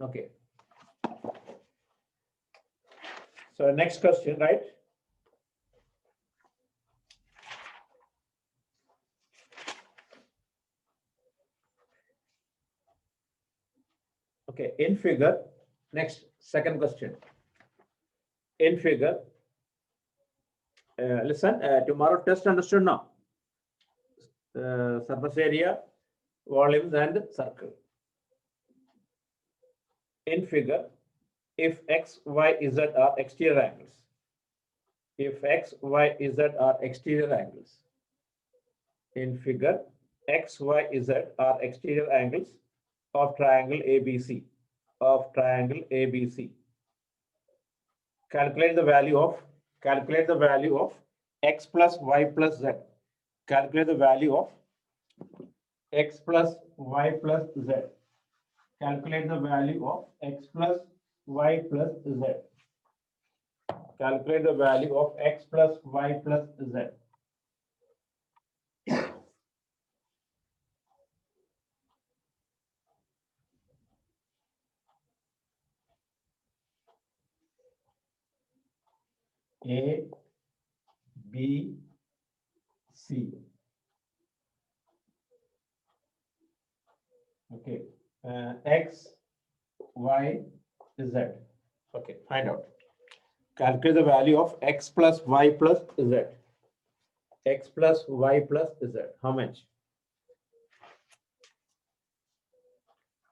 Okay. So next question, right? Okay, in figure, next, second question. In figure, listen, tomorrow test understood now. Surface area, volumes and circle. In figure, if x, y, z are exterior angles. If x, y, z are exterior angles. In figure, x, y, z are exterior angles of triangle ABC. Of triangle ABC. Calculate the value of x plus y plus z. Calculate the value of x plus y plus z. Calculate the value of x plus y plus z. Calculate the value of x plus y plus z. A, B, C. Okay. X, Y, Z. Okay, find out. Calculate the value of x plus y plus z. X plus y plus z. How much?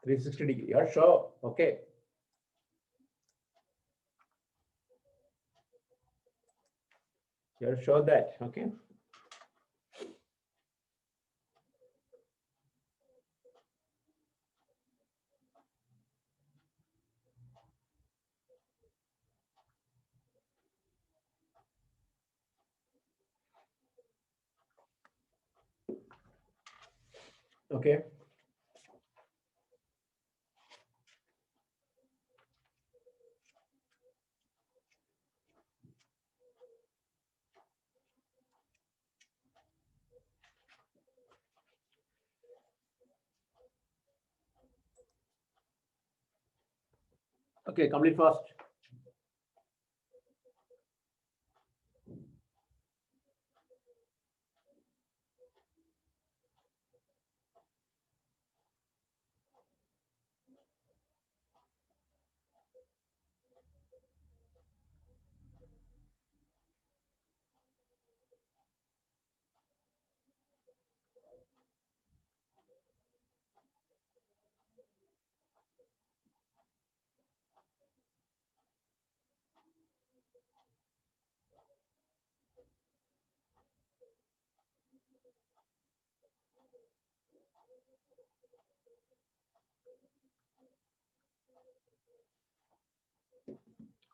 360 degree. You're sure? Okay. You're sure that? Okay. Okay. Okay, complete fast.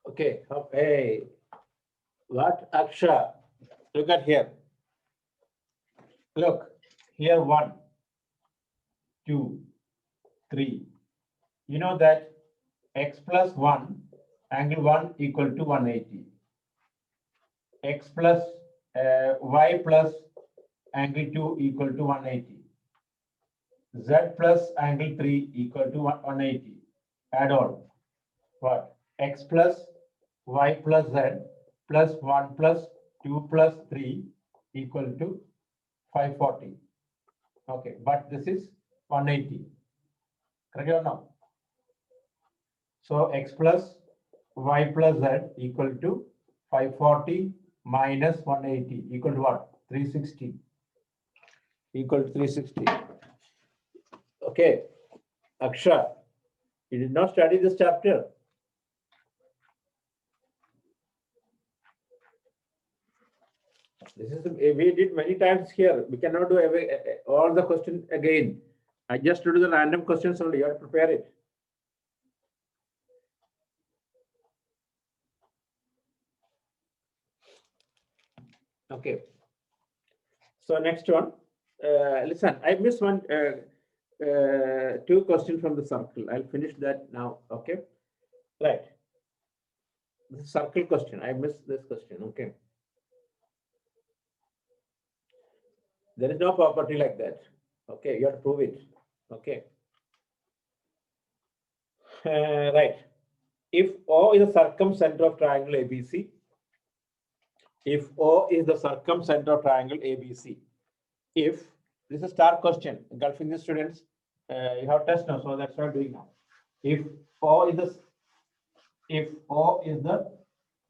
Okay. Hey, what Aksha? Look at here. Look here. 1, 2, 3. You know that x plus 1 angle 1 equal to 180. X plus y plus angle 2 equal to 180. Z plus angle 3 equal to 180. Add on. What? X plus y plus z plus 1 plus 2 plus 3 equal to 540. Okay, but this is 180. Correct or no? So x plus y plus z equal to 540 minus 180 equal to what? 360. Equal to 360. Okay, Aksha, you did not study this chapter. This is we did many times here. We cannot do all the question again. I just do the random questions only. You have to prepare it. Okay. So next one. Listen, I missed one. 2 questions from the circle. I'll finish that now. Okay. Right. This is circle question. I missed this question. Okay. There is no property like that. Okay. You have to prove it. Okay. Right. If O is the circumcenter of triangle ABC, if O is the circumcenter of triangle ABC, if this is a star question, Gulf Indian students, you have test now, so that's what I'm doing now. If O is the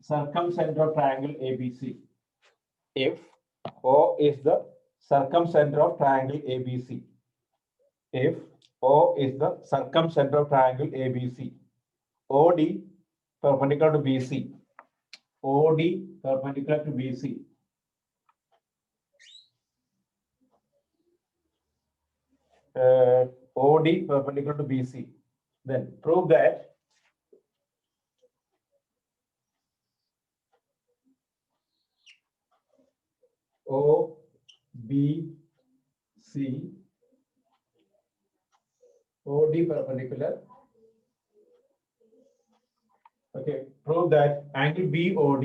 circumcenter of triangle ABC, if O is the circumcenter of triangle ABC, if O is the circumcenter of triangle ABC, OD perpendicular to BC, OD perpendicular to BC, OD perpendicular to BC, then prove that O, B, C, OD perpendicular. Okay, prove that angle BOD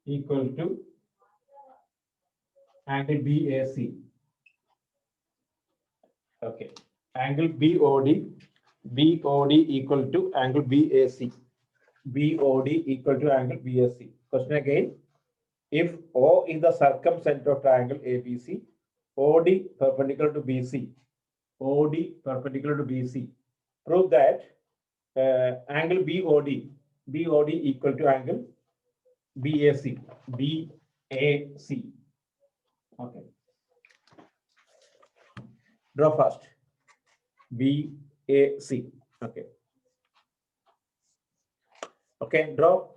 equal to angle BAC. Okay, angle BOD equal to angle BAC. BOD equal to angle BAC. Question again. If O is the circumcenter of triangle ABC, OD perpendicular to BC, OD perpendicular to BC, prove that angle BOD equal to angle BAC, BAC. Okay. Draw first. BAC. Okay. Okay, draw.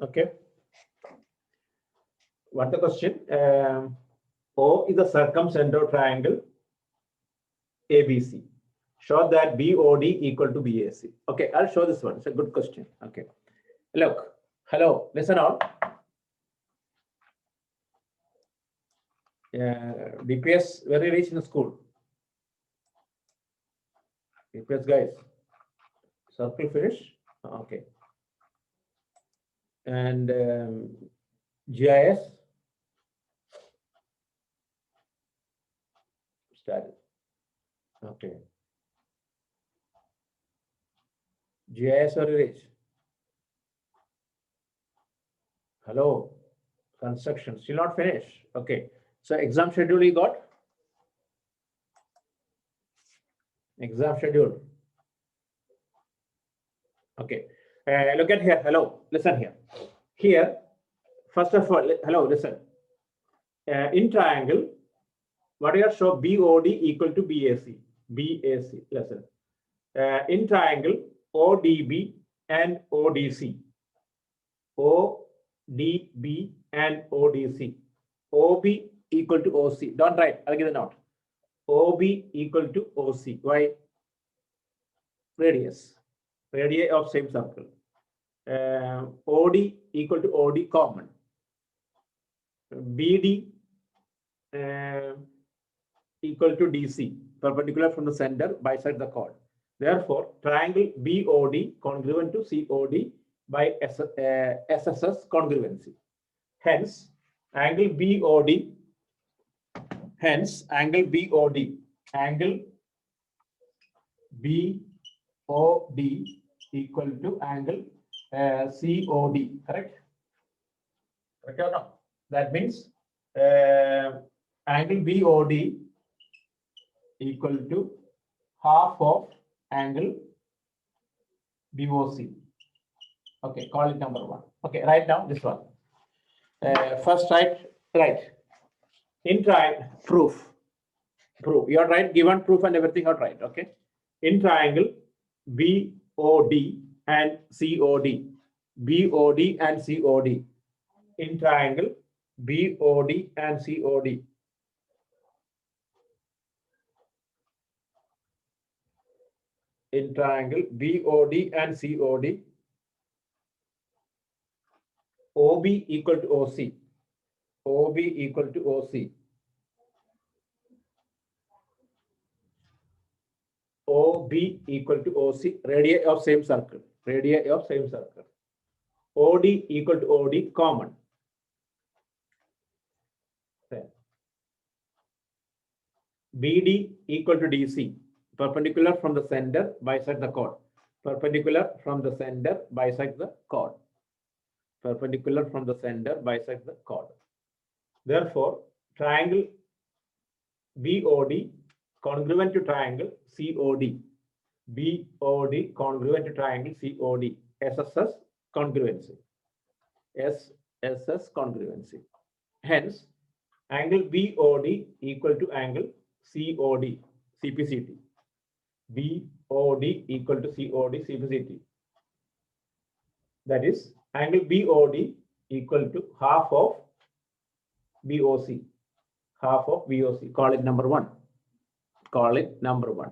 Okay. What's the question? O is the circumcenter triangle ABC. Show that BOD equal to BAC. Okay, I'll show this one. It's a good question. Okay. Look, hello, listen on. DPS very rich in the school. DPS guys. Circle finish. Okay. And GIS started. Okay. GIS very rich. Hello. Construction still not finished. Okay. So exam schedule you got? Exam schedule. Okay. Look at here. Hello. Listen here. Here, first of all, hello, listen. In triangle, what you show BOD equal to BAC. BAC. Listen. In triangle, ODB and ODC. ODB and ODC. OB equal to OC. Don't write. I'll give the note. OB equal to OC. Why? Radius. Radii of same circle. OD equal to OD common. BD equal to DC, perpendicular from the center, bisect the chord. Therefore, triangle BOD congruent to COD by SSS congruency. Hence, angle BOD equal to angle COD, correct? Correct or no? That means angle BOD equal to half of angle BOC. Okay, call it number one. Okay, write down this one. First write. In triangle, proof. You are right, given proof and everything are right, okay? In triangle, BOD and COD. BOD and COD. In triangle, BOD and COD. in triangle BOD and COD, OB equal to OC, OB equal to OC, OB equal to OC, radii of same circle, radii of same circle, OD equal to OD, common. BD equal to DC, perpendicular from the center, bisect the chord. Perpendicular from the center, bisect the chord. Perpendicular from the center, bisect the chord. Therefore, triangle BOD congruent to triangle COD. BOD congruent to triangle COD. SSS congruency. SSS congruency. Hence, angle BOD equal to angle COD, CPCT. BOD equal to COD, CPCT. That is, angle BOD equal to half of BOC. Half of BOC. Call it number 1. Call it number 1.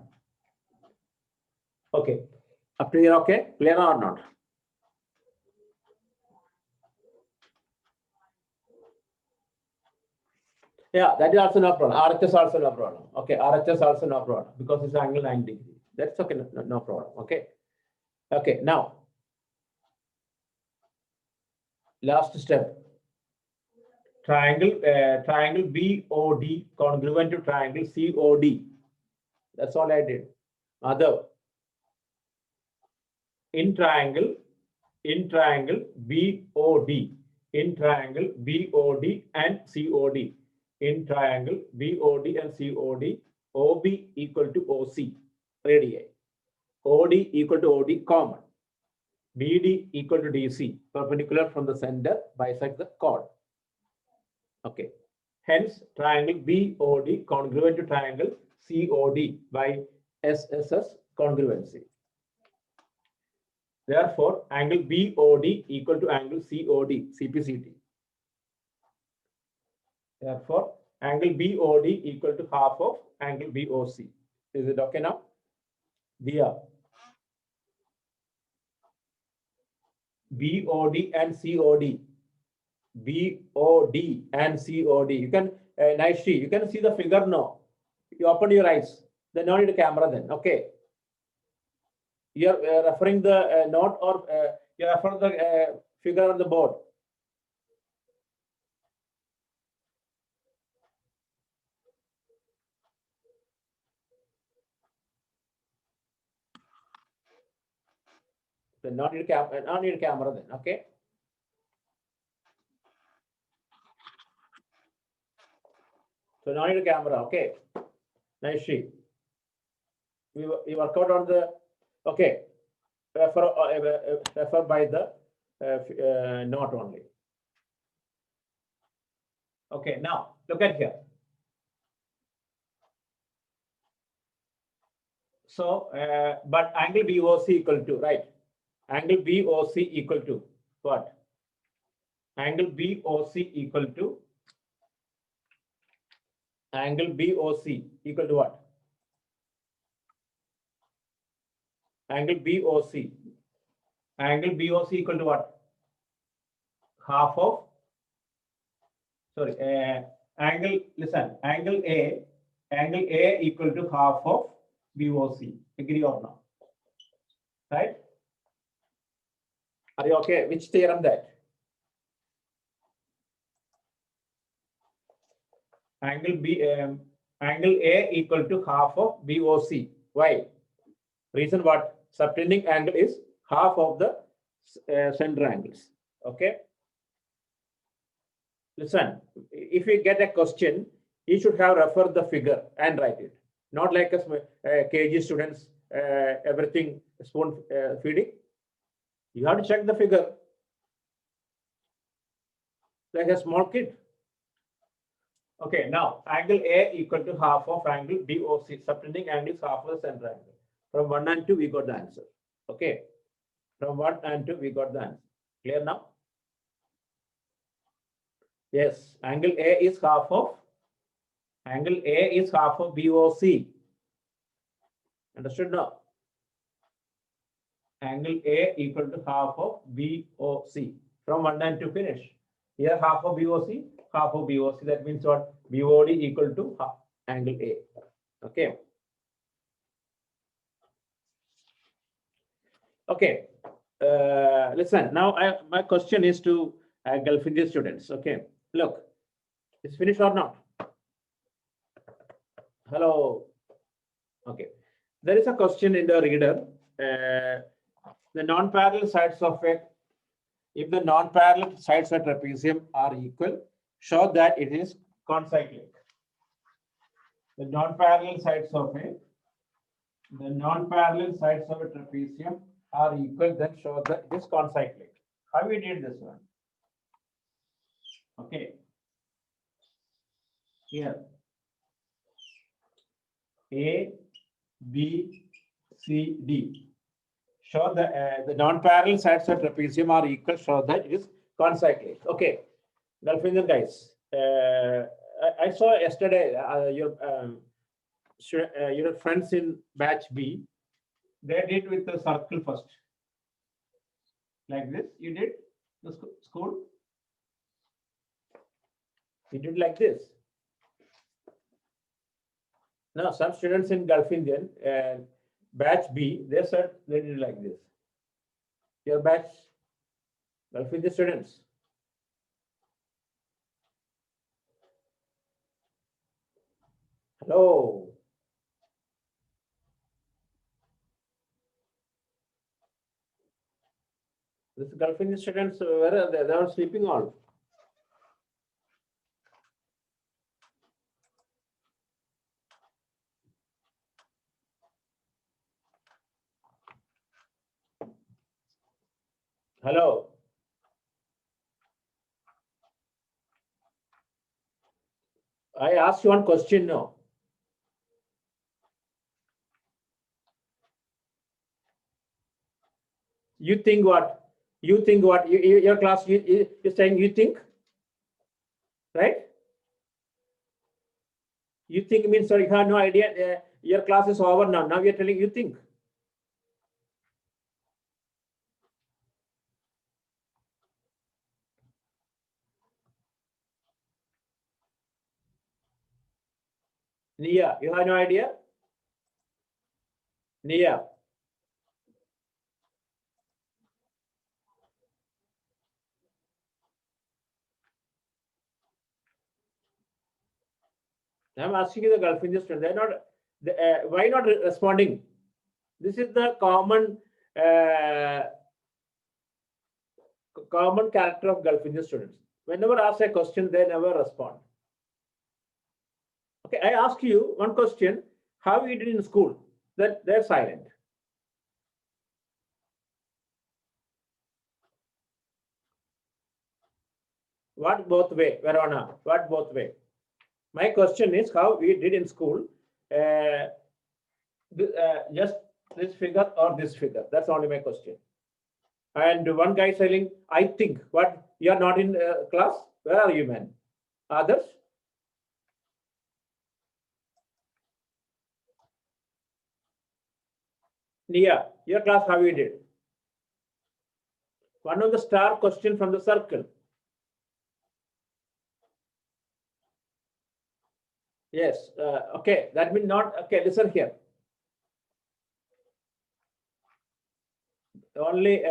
Okay. Up to here, okay? Clear or not? Yeah, that is also no problem. RHS also no problem. Okay, RHS also no problem because it's angle 90 degrees. That's okay, no problem. Okay. Okay, now last step. Triangle BOD congruent to triangle COD. That's all I did. Other in triangle BOD, in triangle BOD and COD, in triangle BOD and COD, OB equal to OC, radii, OD equal to OD, common, BD equal to DC, perpendicular from the center, bisect the chord. Okay. Hence, triangle BOD congruent to triangle COD by SSS congruency. Therefore, angle BOD equal to angle COD, CPCT. Therefore, angle BOD equal to half of angle BOC. Is it okay now? Via BOD and COD. BOD and COD. You can, nicely, you can see the figure now. You open your eyes. Then no need a camera then. Okay. You're referring the note or you're referring the figure on the board. Then not need a camera then. Okay. So now need a camera. Okay. Nice sheet. We work out on the, okay, refer by the note only. Okay, now look at here. So, but angle BOC equal to, right? Angle BOC equal to what? Angle BOC equal to, angle BOC equal to what? Angle BOC. Angle BOC equal to what? Half of, sorry, angle, listen, angle A equal to half of BOC. Agree or not? Right? Are you okay? Which theorem that? Angle A equal to half of BOC. Why? Reason what? Subtending angle is half of the center angles. Okay. Listen, if you get a question, you should have referred the figure and write it. Not like us KG students, everything spoon feeding. You have to check the figure. Like a small kid. Okay, now angle A equal to half of angle BOC. Subtending angle is half of the center angle. From 1 and 2, we got the answer. Okay. From 1 and 2, we got the answer. Clear now? Yes, angle A is half of BOC. Understood now? angle A equal to half of BOC from 1 and 2 finish. Here half of BOC, half of BOC. That means what? BOD equal to half angle A. Okay. Okay. Listen. Now, my question is to Gulf India students. Okay. Look, it's finished or not? Hello. Okay. There is a question in the reader. The non-parallel sides of a, if the non-parallel sides of trapezium are equal, show that it is concyclic. The non-parallel sides of a trapezium are equal, then show that it is concyclic. How we did this one? Okay. Here. A, B, C, D. Show that the non-parallel sides of trapezium are equal, show that it is concyclic. Okay. Gulf Indian guys, I saw yesterday your friends in batch B, they did with the circle first. Like this, you did the school. You did like this. Now, some students in Gulf Indian and batch B, they said they did like this. Your batch, Gulf Indian students. Hello. This Gulf Indian students, where are they? They are sleeping all. Hello. I asked you one question now. You think what? You think what? Your class, you're saying you think? Right? You think means, sorry, you have no idea. Your class is over now. Now you're telling you think. Nia, you have no idea? Nia. I'm asking you the Gulf Indian students. They're not. Why not responding? This is the common character of Gulf Indian students. Whenever I ask a question, they never respond. Okay, I ask you one question. How you did in school? That they're silent. What both way, Verona? What both way? My question is how we did in school. Just this figure or this figure. That's only my question. And one guy saying, I think. What? You are not in class? Where are you, man? Others? Nia, your class, how you did? One of the star question from the circle. Yes. Okay. That means not. Okay. Listen here. Only.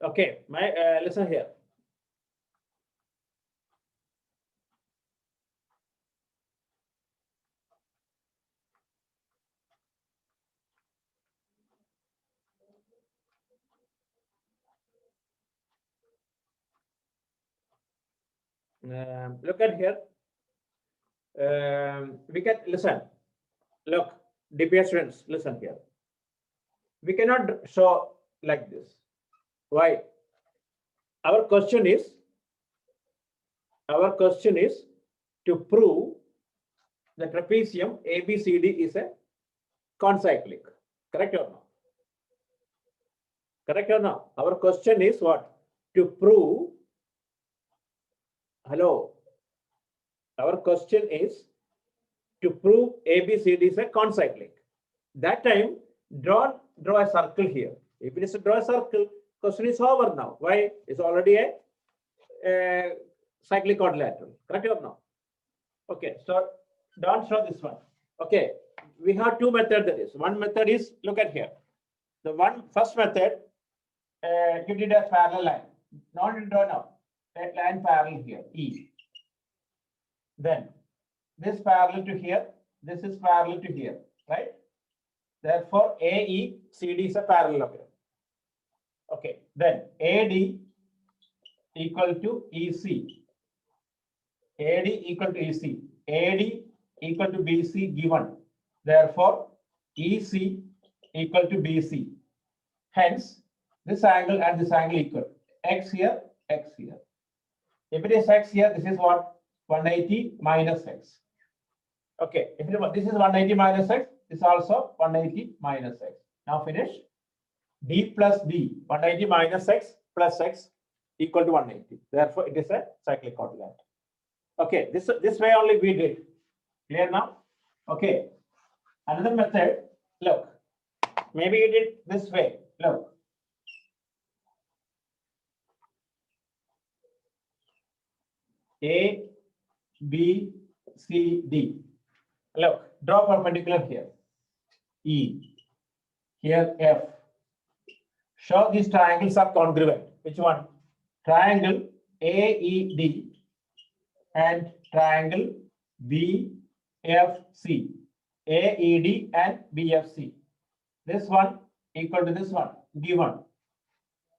Okay. My listen here. Look at here. We can listen. Look, DPS students, listen here. We cannot show like this. Why? Our question is to prove the trapezium ABCD is a concyclic. Correct or no? Correct or no? Our question is what? To prove. Hello. Our question is to prove ABCD is a concyclic. That time, draw a circle here. If it is a draw a circle, question is over now. Why? It's already a cyclic quadrilateral. Correct or no? Okay, so don't show this one. Okay, we have two methods. That is, one method is, look at here. The first method, you did a parallel line. Not draw now. A line parallel here, E. Then this parallel to here, this is parallel to here, right? Therefore, AECD is a parallelogram. Okay, then AD equal to EC. AD equal to EC. AD equal to BC given. Therefore, EC equal to BC. Hence, this angle and this angle equal. X here, X here. If it is X here, this is what? 180 minus X. Okay, if this is 180 minus X, this is also 180 minus X. Now finish. D plus D, 180 minus X plus X equal to 180. Therefore, it is a cyclic quadrilateral. Okay, this way only we did. Clear now? Okay. Another method, look. Maybe you did this way. Look. A, B, C, D. Look, draw perpendicular here. E. Here F. Show these triangles are congruent. Which one? Triangle AED and triangle BFC. AED and BFC. This one equal to this one given.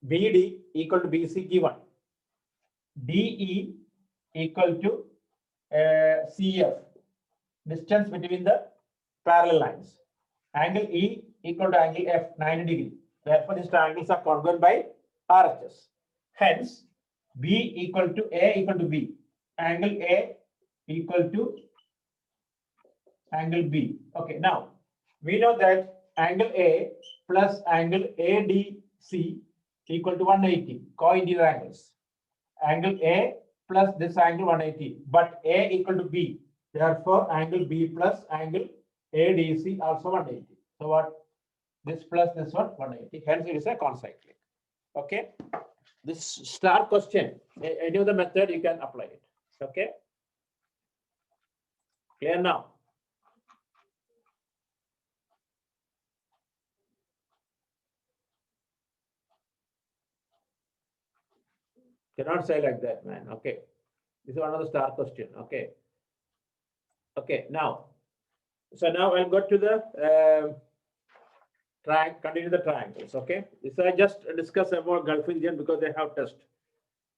BD equal to BC given. DE equal to CF. Distance between the parallel lines. Angle E equal to angle F, 90 degree. Therefore, these triangles are congruent by RHS. Hence, B equal to A equal to B. Angle A equal to angle B. Okay, now we know that angle A plus angle ADC equal to 180, co-interior angles. Angle A plus this angle 180, but A equal to B. Therefore, angle B plus angle ADC also 180. So what? This plus this one 180. Hence, it is a concyclic. Okay. This star question, any of the method you can apply it. Okay. Clear now? Cannot say like that, man. Okay. This is another star question. Okay. Okay. Now, so now I'll go to the continue the triangles. Okay. This I just discuss about Gulf region because they have test.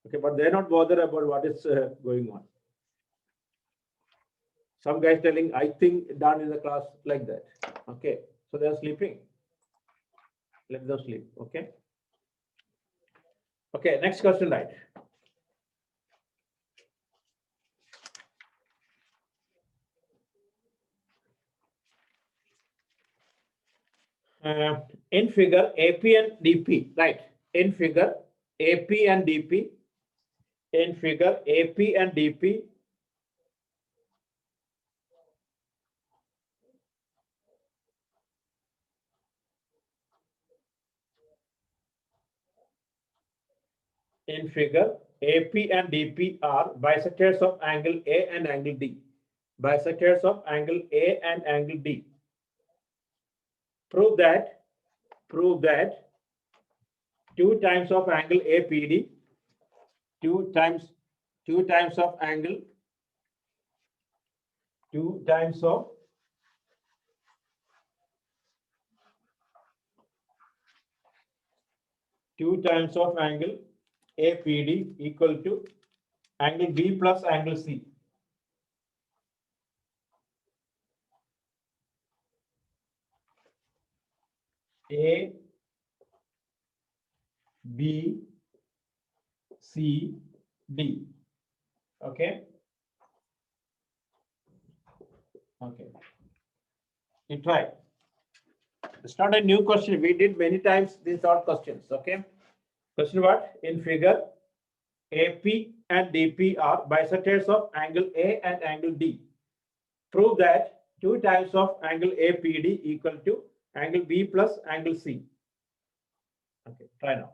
Okay, but they're not bothered about what is going on. Some guys telling, I think done in the class like that. Okay, so they're sleeping. Let them sleep. Okay. Okay, next question, right? In figure AP and DP, right? In figure AP and DP. In figure AP and DP. In figure, AP and DP are bisectors of angle A and angle D. Bisectors of angle A and angle D. Prove that 2 times of angle APD, 2 times of angle, 2 times of angle APD equal to angle B plus angle C. A, B, CD. Okay. Okay. You try. It's not a new question. We did many times these are questions. Okay. Question what? In figure, AP and DP are bisectors of angle A and angle D. Prove that 2 times of angle APD equal to angle B plus angle C. Okay, try now.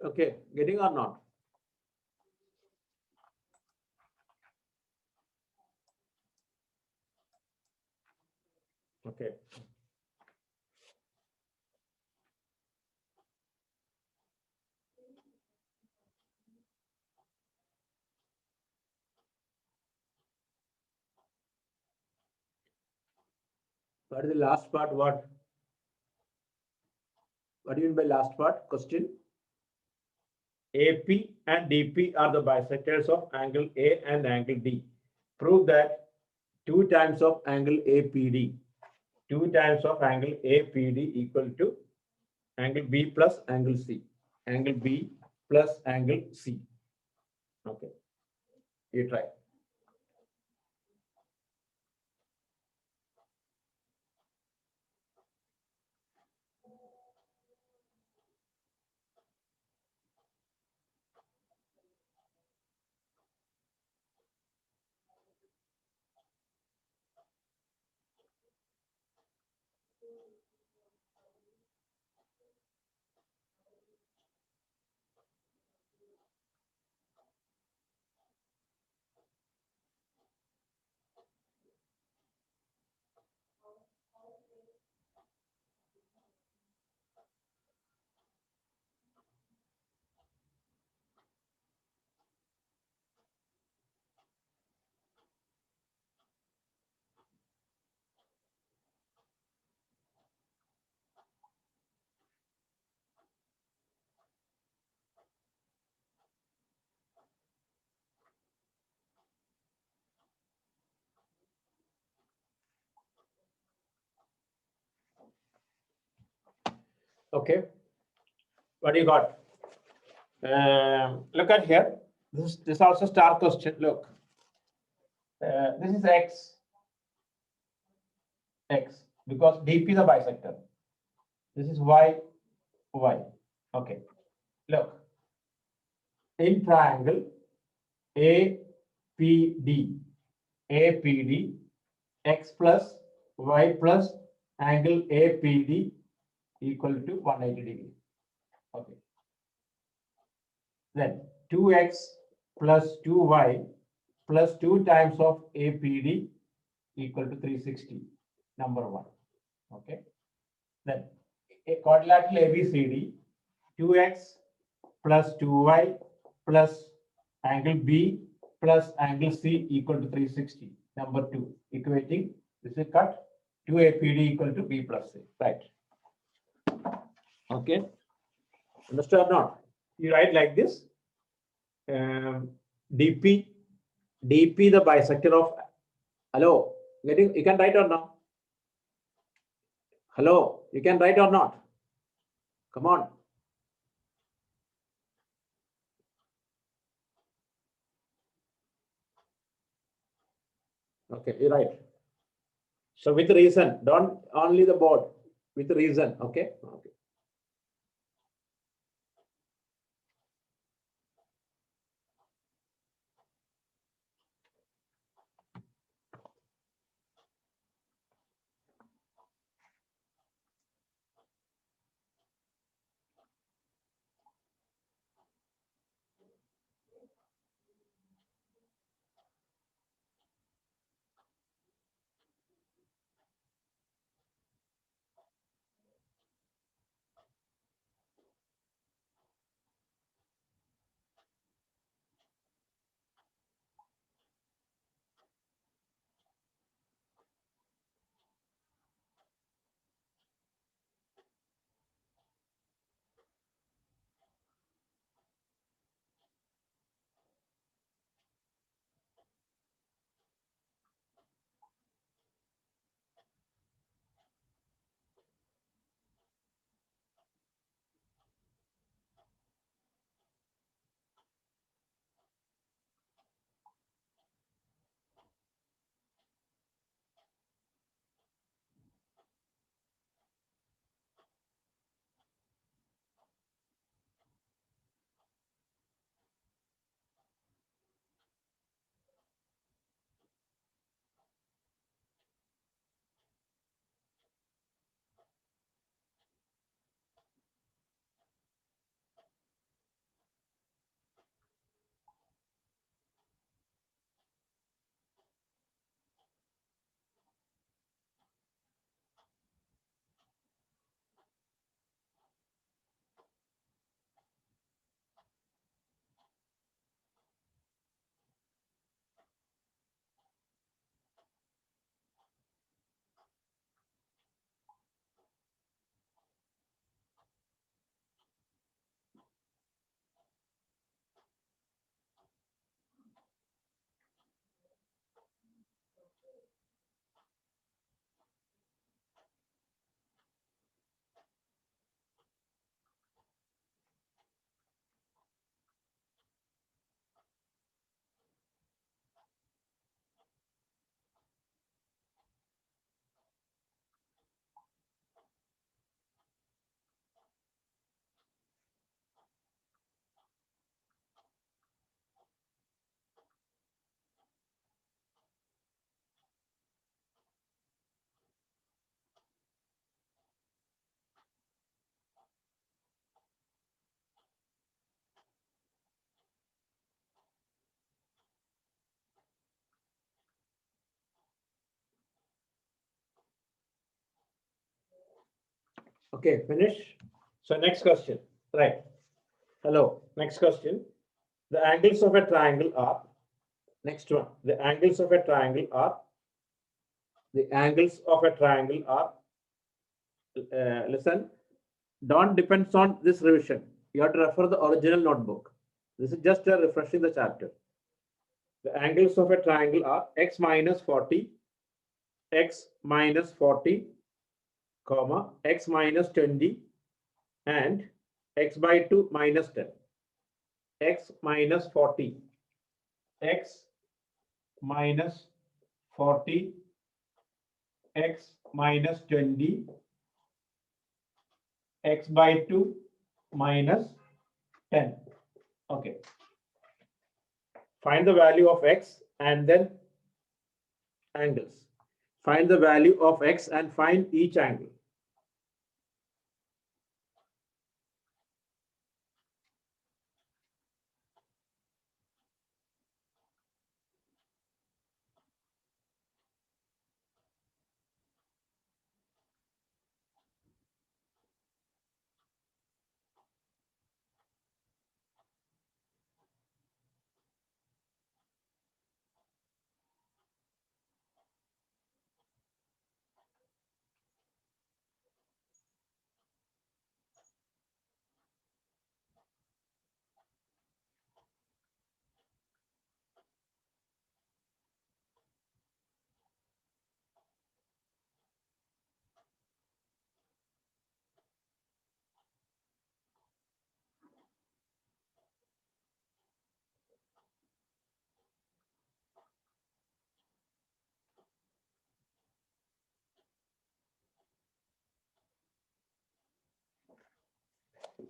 Okay, getting or not? Okay. What is the last part? What do you mean by last part? Question. AP and DP are the bisectors of angle A and angle D. Prove that 2 times of angle APD, 2 times of angle APD equal to angle B plus angle C. Angle B plus angle C. Okay. You try. Okay. What do you got? Look at here. This also star question. Look. This is X, because DP is a bisector. This is Y. Okay. Look. In triangle APD, X plus Y plus angle APD equal to 180 degree. Okay. Then 2x plus 2y plus 2 times of APD equal to 360. Number 1. Okay. Then a quadrilateral ABCD, 2x plus 2y plus angle B plus angle C equal to 360. Number 2, equating, this is cut, 2APD equal to B plus C, right? Okay, understood or not? You write like this, DP the bisector of, hello, you can write or not? Hello, you can write or not? Come on. Okay, you're right. So with reason, don't only the board, with reason, okay? Okay. Okay, finish. So next question, right? Hello, next question. The angles of a triangle are, next one, the angles of a triangle are, listen, don't depend on this revision. You have to refer the original notebook. This is just a refreshing the chapter. The angles of a triangle are x minus 40, x minus 40, comma, x minus 20, and x by 2 minus 10. X minus 40, x minus 40, x minus 20, x by 2 minus 10. Okay. Find the value of x and then angles. Find the value of x and find each angle.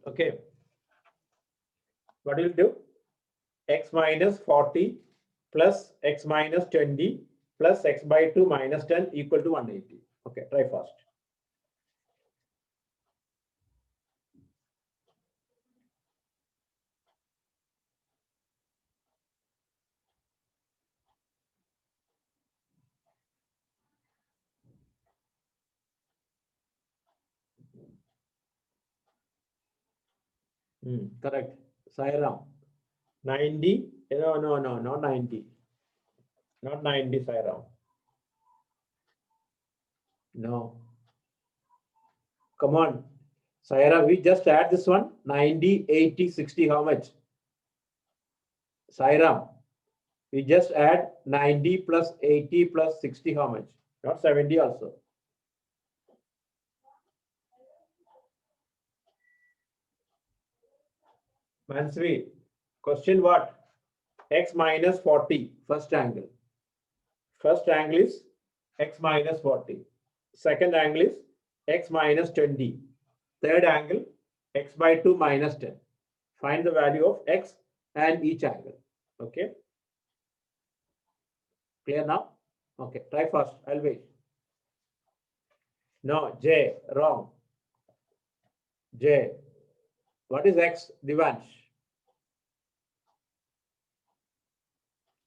Okay. What will do? X minus 40 plus x minus 20 plus x by 2 minus 10 equal to 180. Okay, try first. Correct. Sairam. 90. No, not 90. Not 90, Sairam. No. Come on. Sairam, we just add this one. 90, 80, 60. How much? Sairam. We just add 90 plus 80 plus 60. How much? Not 70 also. Mansvi. Question what? X minus 40. First angle. First angle is x minus 40. Second angle is x minus 20. Third angle, x by 2 minus 10. Find the value of x and each angle. Okay. Clear now? Okay. Try first. I'll wait. No, J. Wrong. J. What is x, Divansh?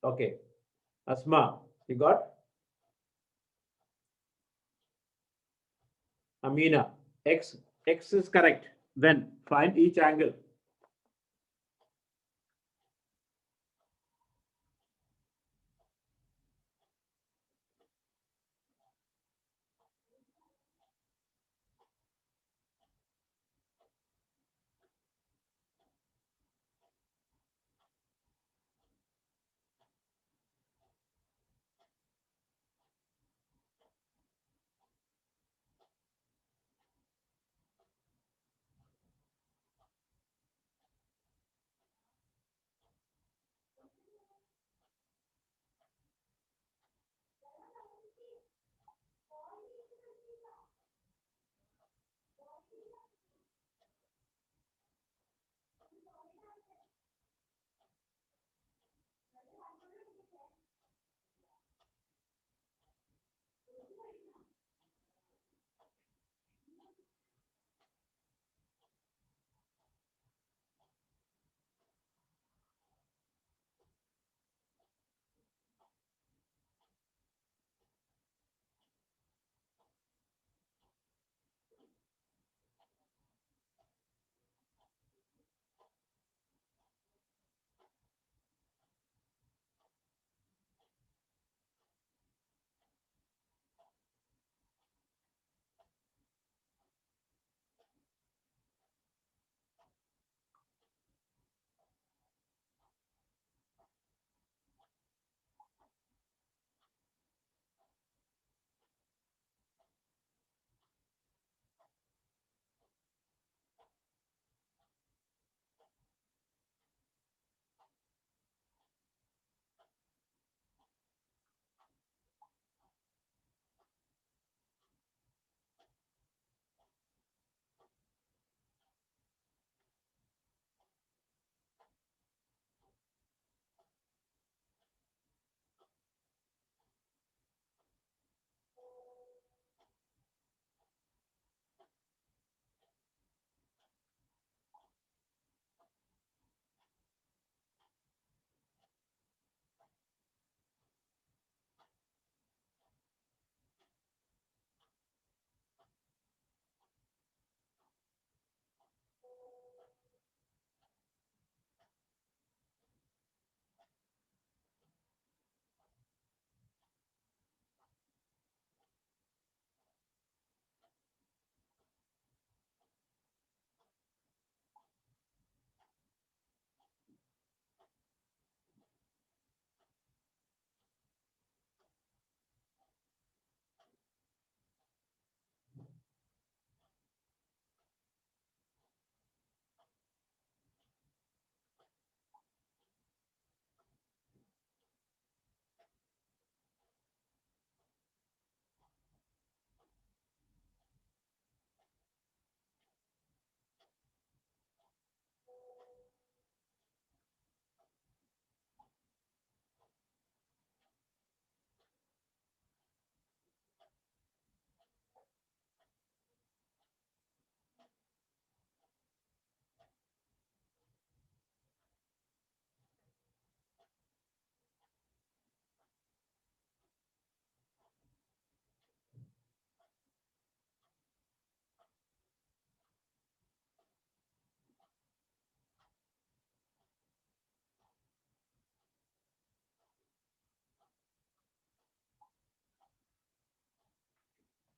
Okay. Asma, you got? Amina, x is correct. Then find each angle.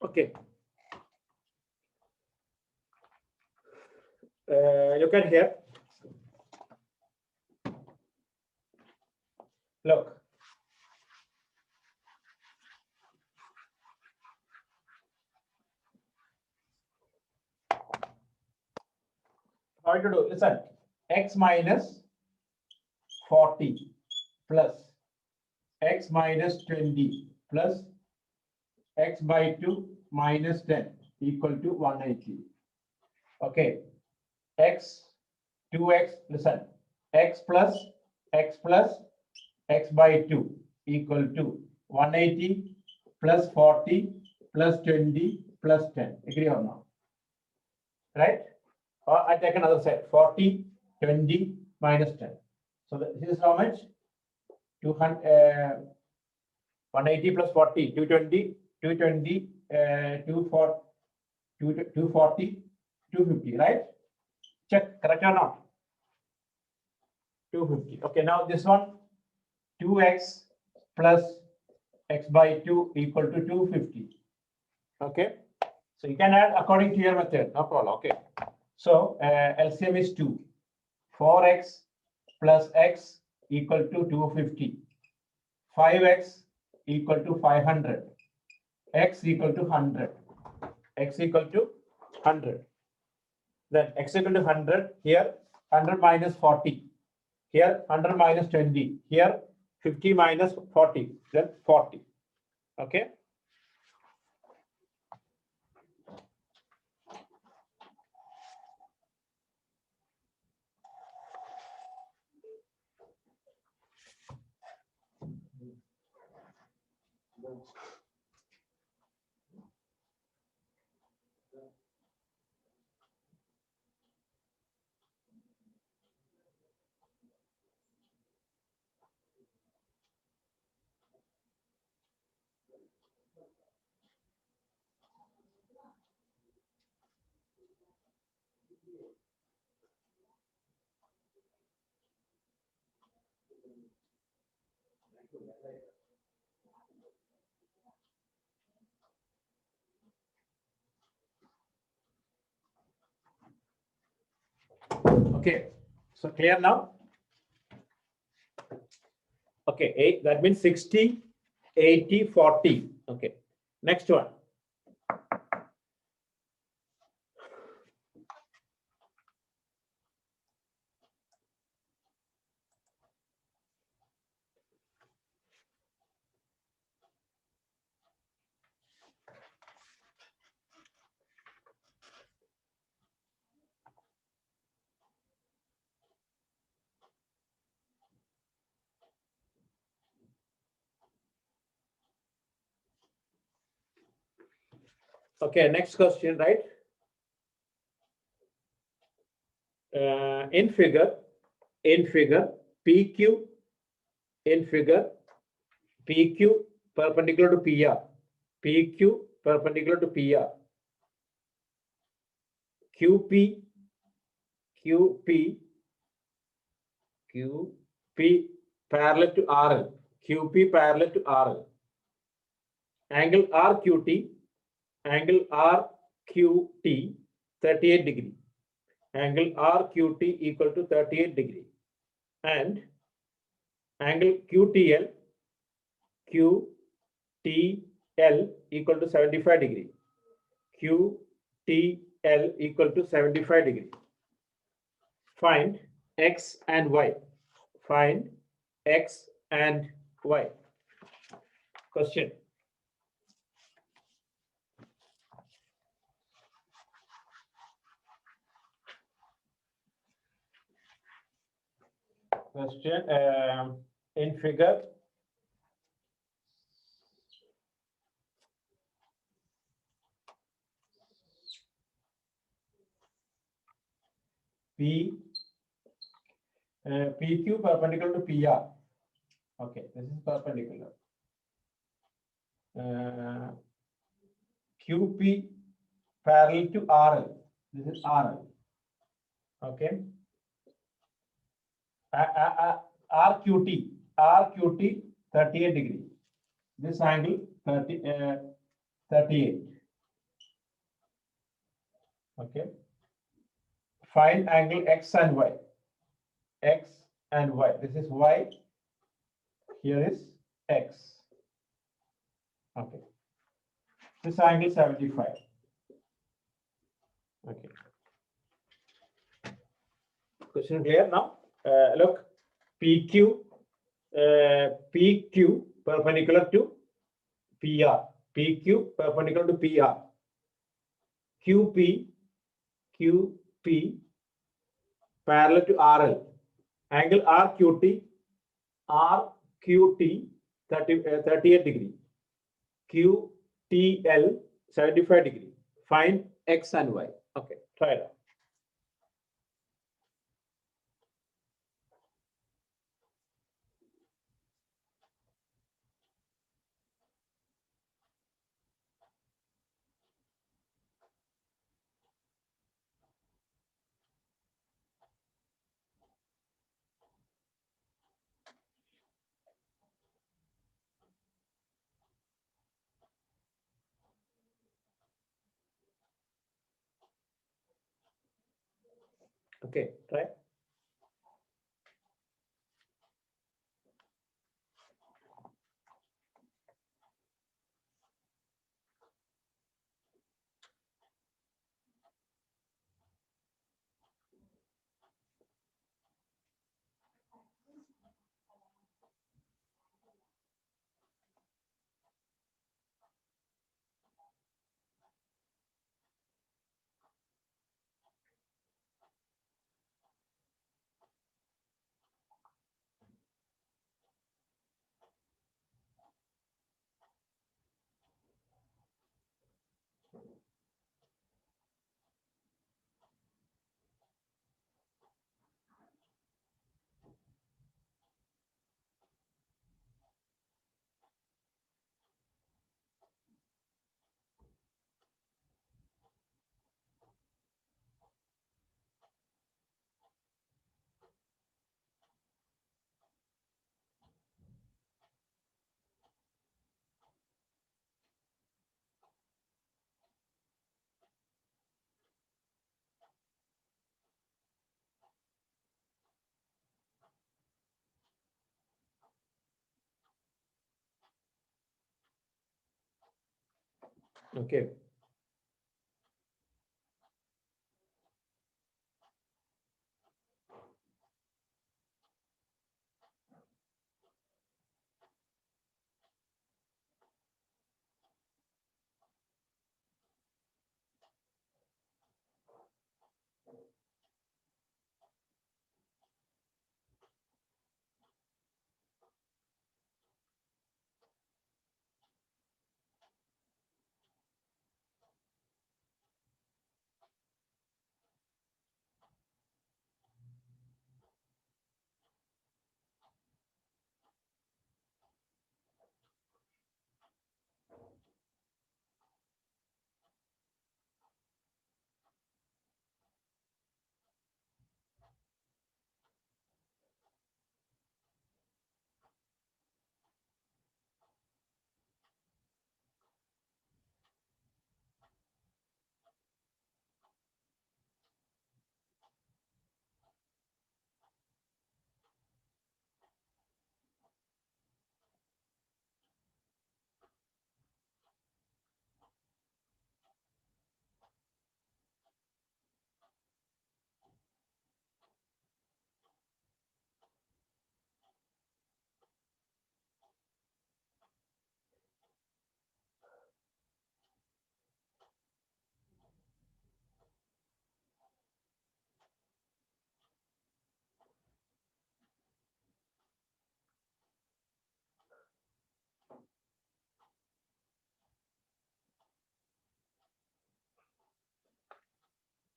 Okay. Look at here. Look. How to do? Listen. X minus 40 plus x minus 20 plus x by 2 minus 10 equal to 180. Okay. X 2x, listen. X plus x by 2 equal to 180 plus 40 plus 20 plus 10. Agree or not? Right? Or I take another set. 40, 20 minus 10. So this is how much? 200, 180 plus 40, 220, 220, 240, 240, 250, right? Check, correct or not? 250. Okay, now this one, 2x plus x by 2 equal to 250. Okay, so you can add according to your method, no problem. Okay, so LCM is 2. 4x plus x equal to 250. 5x equal to 500. X equal to 100. X equal to 100. Then x equal to 100. Here 100 minus 40. Here 100 minus 20. Here 50 minus 40. Then 40. Okay. Okay. So clear now? Okay, 8, that means 60, 80, 40. Okay. Next one. Okay, next question, right? In figure, PQ, in figure, PQ perpendicular to PR, PQ perpendicular to PR, QP, QP, QP parallel to RL, QP parallel to RL, angle RQT, angle RQT 38 degree, angle RQT equal to 38 degree, and angle QTL, QTL equal to 75 degree, QTL equal to 75 degree. Find X and Y. Find X and Y. Question. Question in figure. PQ perpendicular to PR. Okay, this is perpendicular. QP parallel to RL. This is RL. Okay. RQT 38 degree. This angle 38. Okay. Find angle X and Y. X and Y. This is Y. Here is X. Okay. This angle 75. Okay. Question clear now? Look, PQ perpendicular to PR. PQ perpendicular to PR. QP parallel to RL. Angle RQT 38 degree. QTL 75 degree. Find X and Y. Okay, try it out. Okay, try. Okay.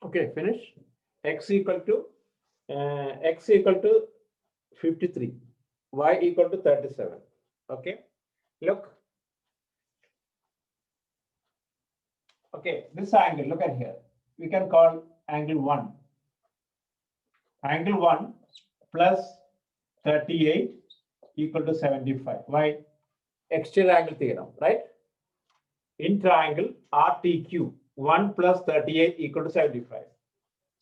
Okay, finish. X equal to 53, Y equal to 37. Okay, look. Okay, this angle, look at here. We can call angle 1. Angle 1 plus 38 equal to 75. Why? Exterior angle theorem, right? In triangle RTQ, 1 plus 38 equal to 75.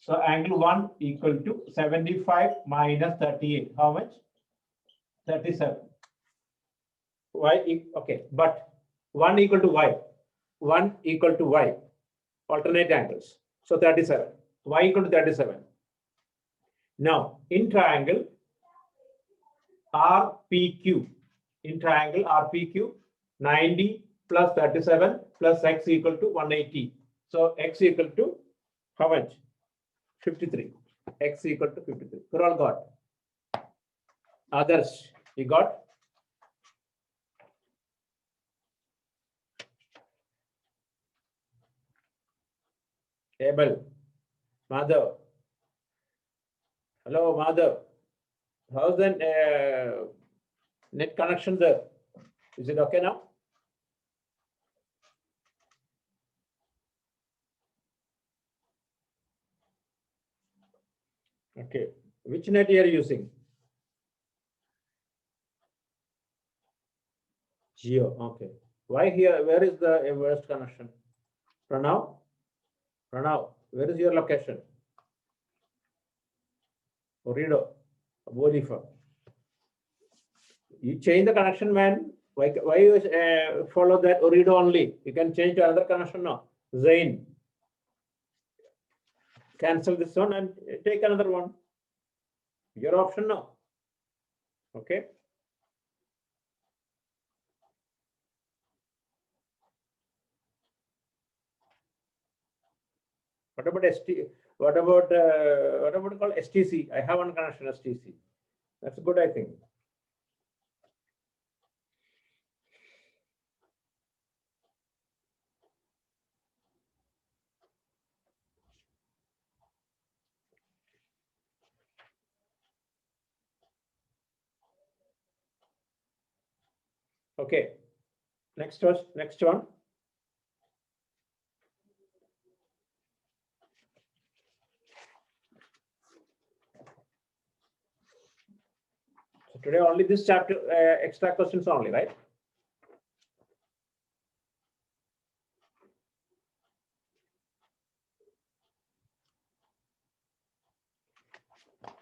So angle 1 equal to 75 minus 38. How much? 37. Y, okay, but 1 equal to y. 1 equal to y. Alternate angles. So 37. Y equal to 37. Now, in triangle RPQ, in triangle RPQ, 90 plus 37 plus x equal to 180. So x equal to how much? 53. X equal to 53. You all got. Others, you got? Abel, Madhav. Hello, Madhav. How's the net connection there? Is it okay now? Okay. Which net you are using? Geo. Okay. Why here? Where is the worst connection? Pranav? Pranav, where is your location? Orido, Bodifa. You change the connection, man. Why you follow that Orido only? You can change to another connection now. Zain. Cancel this one and take another one. Your option now. Okay. What about ST? What about called STC? I have one connection STC. That's good, I think. Okay. Next one. Next one. So today only this chapter, extra questions only, right?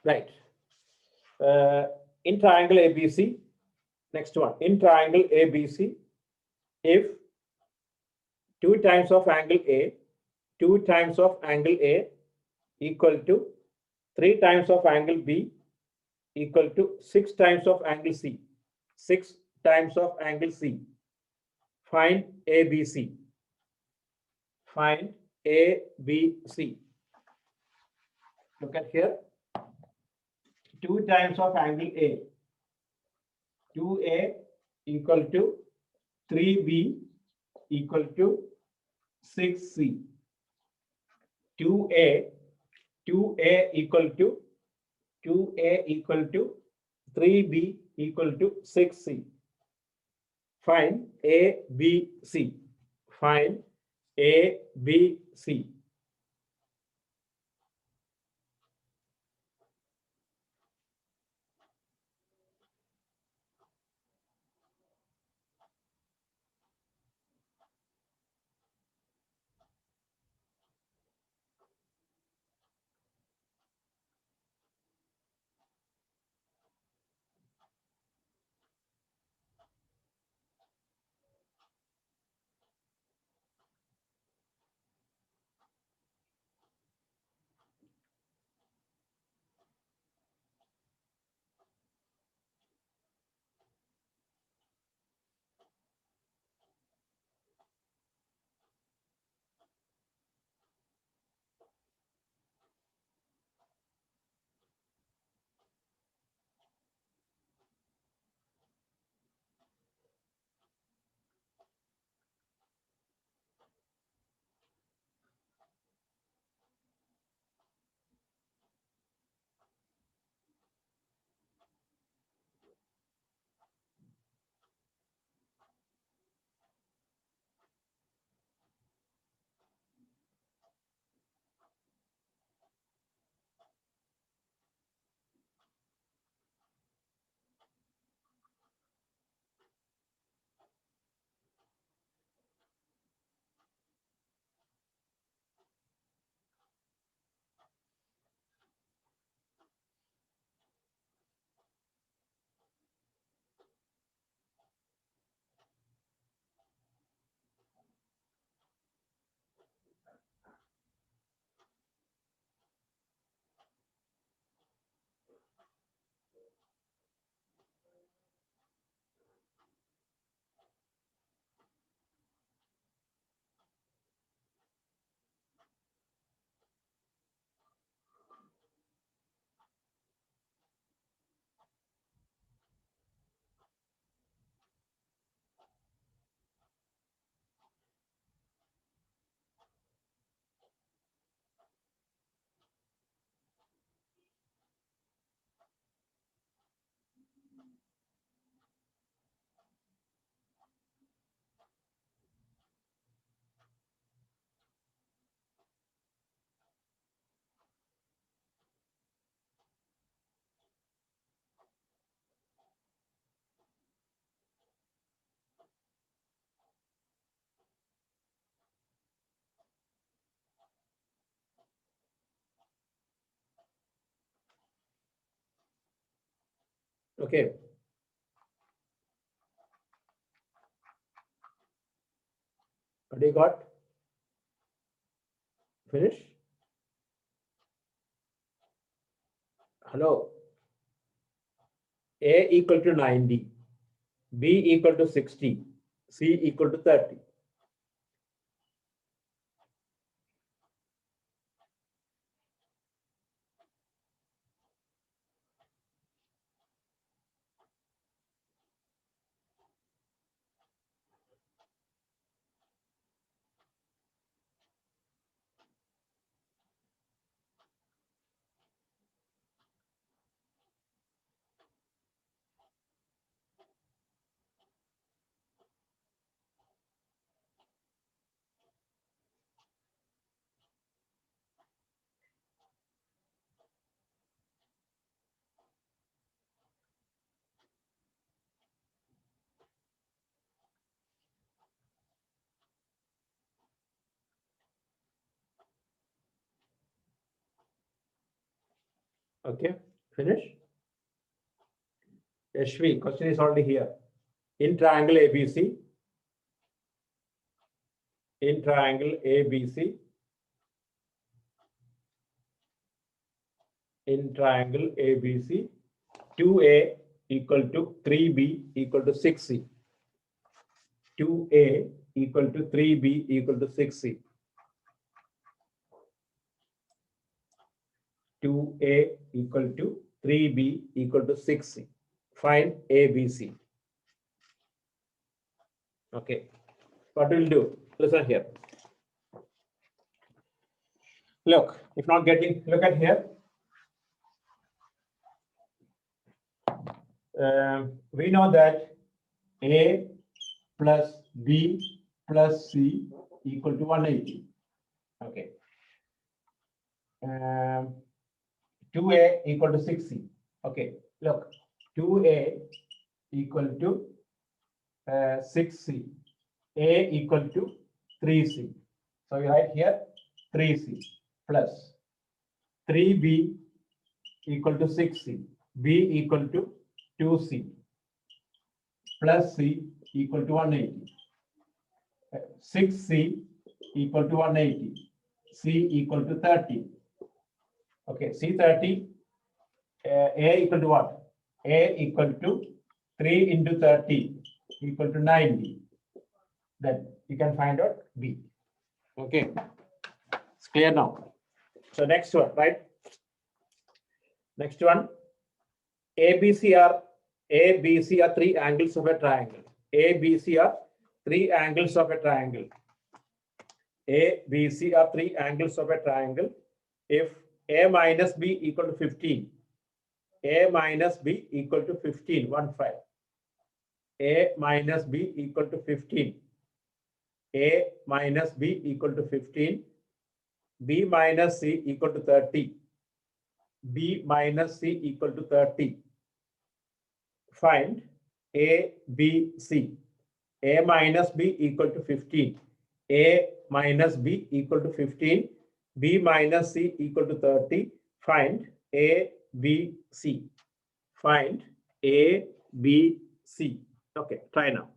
Right. In triangle ABC, next one, in triangle ABC, if 2 times of angle A, 2 times of angle A equal to 3 times of angle B equal to 6 times of angle C, 6 times of angle C, find ABC. Find ABC. Look at here. 2 times of angle A. 2A equal to 3B equal to 6C. 2A equal to 3B equal to 6C. Find ABC. Find ABC. Okay. What do you got? Finish? Hello. A equal to 90, B equal to 60, C equal to 30. Okay, finish. Yashvi, question is already here. In triangle ABC, in triangle ABC, in triangle ABC, 2A equal to 3B equal to 6C. 2A equal to 3B equal to 6C. 2A equal to 3B equal to 6C. Find ABC. Okay. What we'll do? Listen here. Look, if not getting, look at here. We know that A plus B plus C equal to 180. Okay. 2A equal to 6C. Okay. Look, 2A equal to 6C. A equal to 3C. So you write here 3C plus 3B equal to 6C. B equal to 2C plus C equal to 180. 6C equal to 180. C equal to 30. Okay, C 30. A equal to what? A equal to 3 into 30 equal to 90. Then you can find out B. Okay, it's clear now. So next one, right? Next one. ABC are three angles of a triangle. ABC are three angles of a triangle. ABC are three angles of a triangle. If A minus B equal to 15, A minus B equal to 15, 1, 5. A minus B equal to 15. A minus B equal to 15. B minus C equal to 30. B minus C equal to 30. Find A, B, C. A minus B equal to 15. A minus B equal to 15. B minus C equal to 30. Find A, B, C. Find A, B, C. Okay, try now.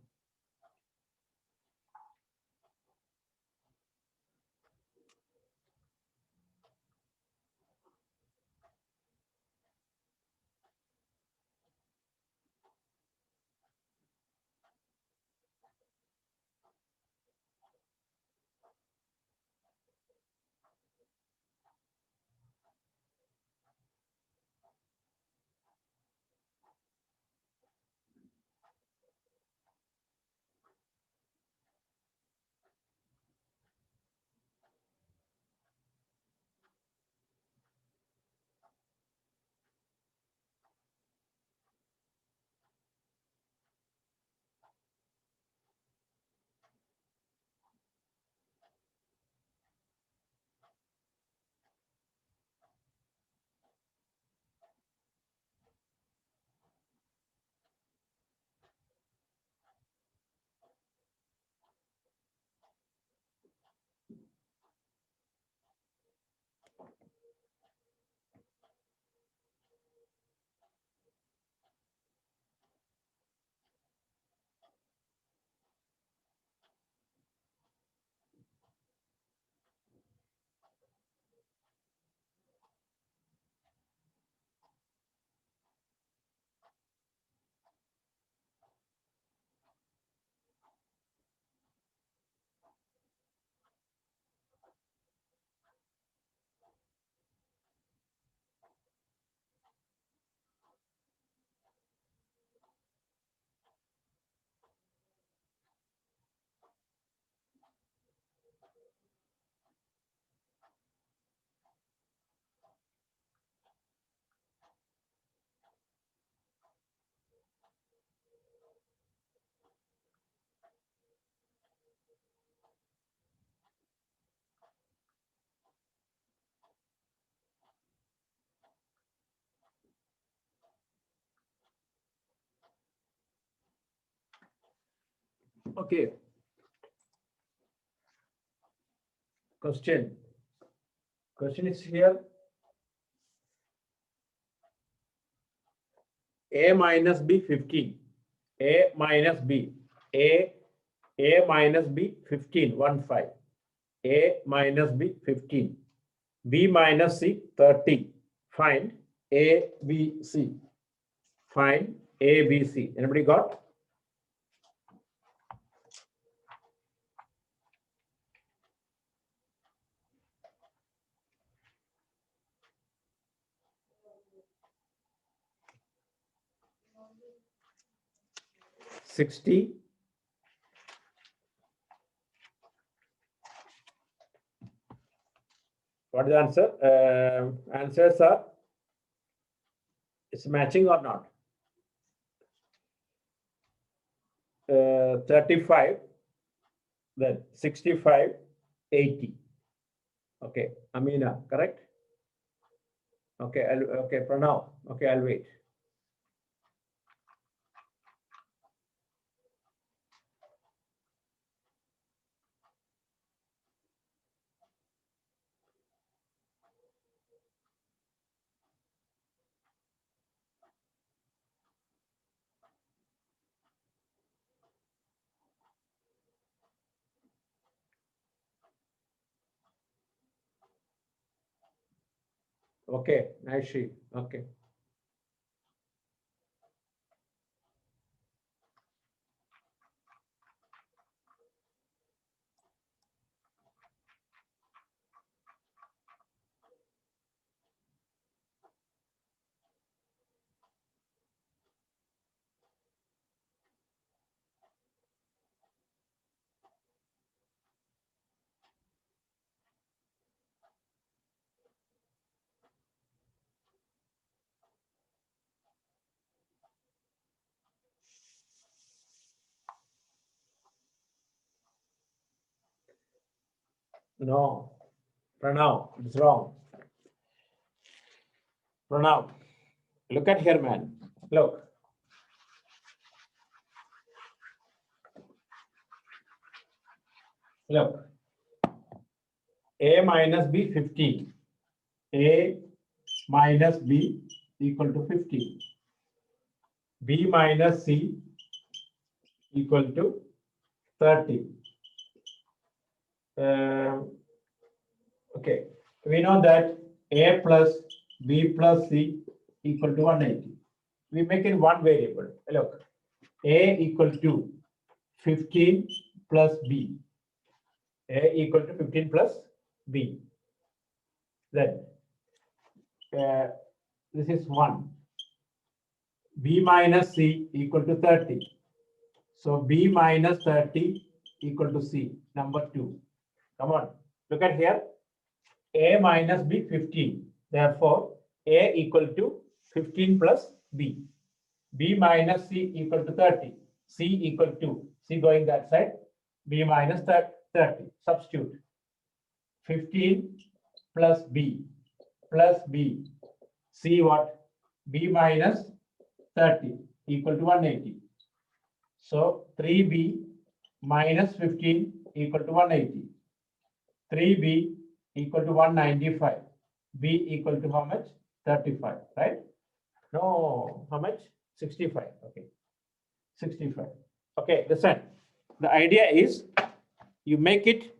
Okay. Question. Question is here. A minus B 15. A minus B. A minus B 15. 1 5. A minus B 15. B minus C 30. Find A, B, C. Find A, B, C. Anybody got? $60. What is the answer? Answers are, it's matching or not? 35, then 65, 80. Okay, Amina, correct? Okay, okay, Pranav. Okay, I'll wait. Okay, Aishi. Okay. No, Pranav, it's wrong. Pranav, look at here, man. Look. Look. A minus B 15. A minus B equal to 15. B minus C equal to 30. Okay, we know that A plus B plus C equal to 180. We make it one variable. Look, A equal to 15 plus B. A equal to 15 plus B. Then this is 1. B minus C equal to 30. So B minus 30 equal to C, number 2. Come on, look at here. A minus B 15. Therefore, A equal to 15 plus B. B minus C equal to 30. C equal to, C going that side, B minus 30. Substitute. 15 plus B plus B. C what? B minus 30 equal to 180. So 3B minus 15 equal to 180. 3B equal to 195. B equal to how much? 35, right? No, how much? 65. Okay, 65. Okay, listen. The idea is you make it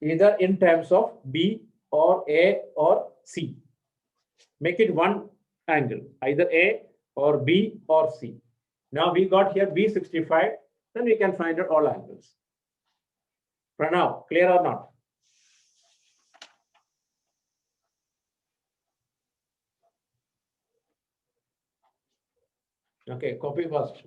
either in terms of B or A or C. Make it one angle, either A or B or C. Now we got here B 65, then we can find out all angles. Pranav, clear or not? Okay, copy first.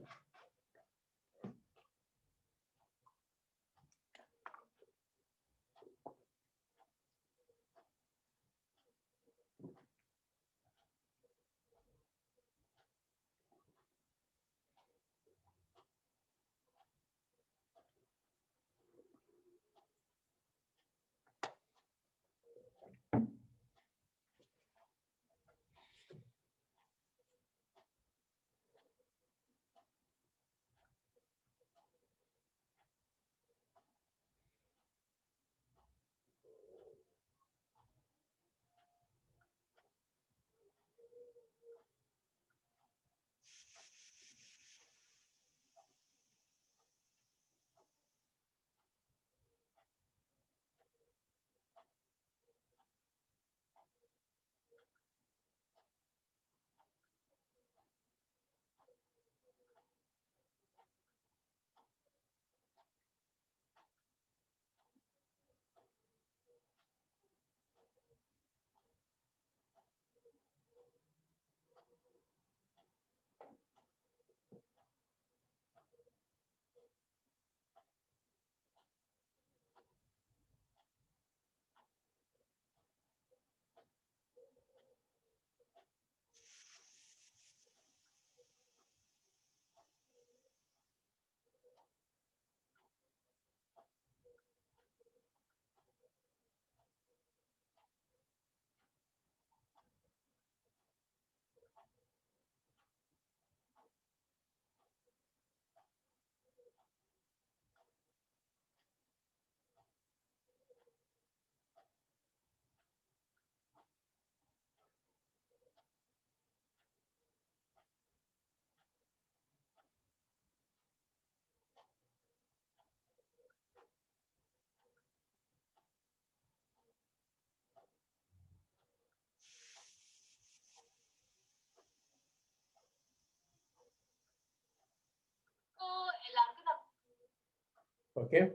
Okay,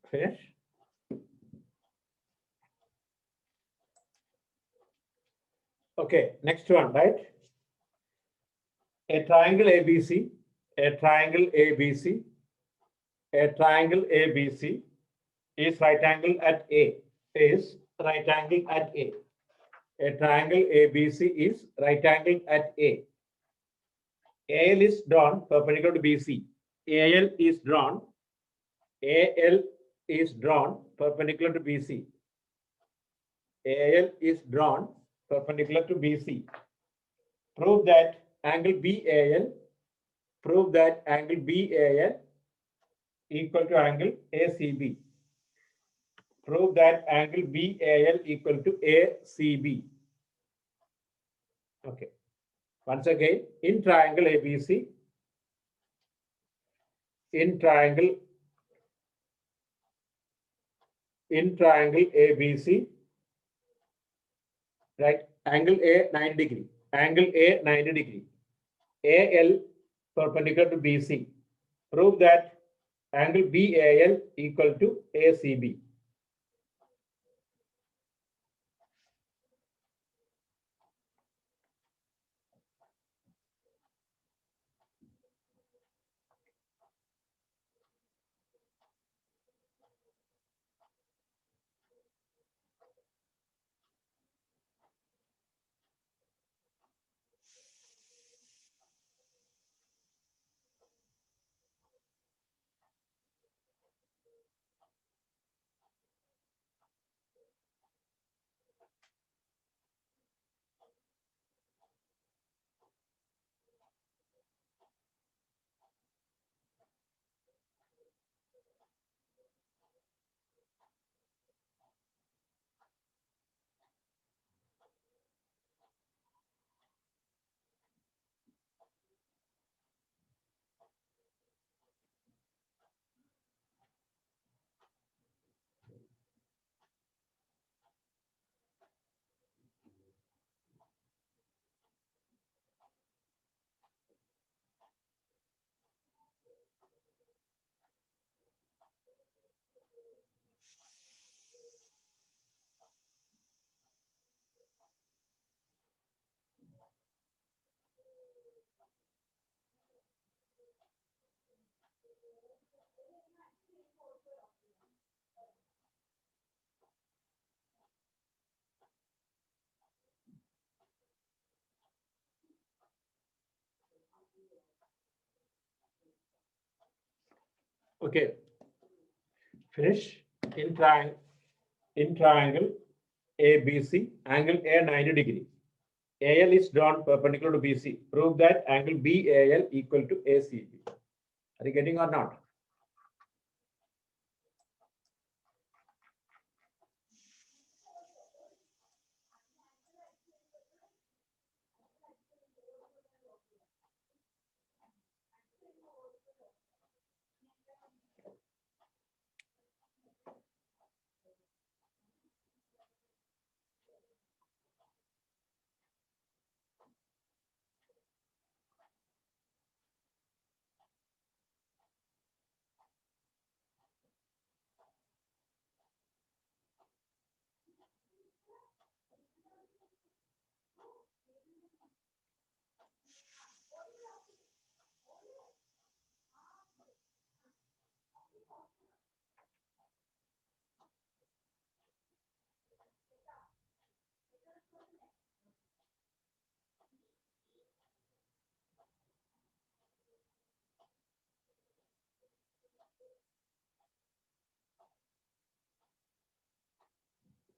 finish. Okay, next one, right? A triangle ABC, a triangle ABC, a triangle ABC is right angle at A, is right angle at A. A triangle ABC is right angle at A. AL is drawn perpendicular to BC. AL is drawn. AL is drawn perpendicular to BC. AL is drawn perpendicular to BC. Prove that angle BAL, prove that angle BAL equal to angle ACB. Prove that angle BAL equal to ACB. Okay. Once again, in triangle ABC, in triangle ABC, right? Angle A 90 degree. Angle A 90 degree. AL perpendicular to BC. Prove that angle BAL equal to ACB. Okay. Finish. In triangle ABC, angle A 90 degree. AL is drawn perpendicular to BC. Prove that angle BAL equal to ACB. Are you getting or not?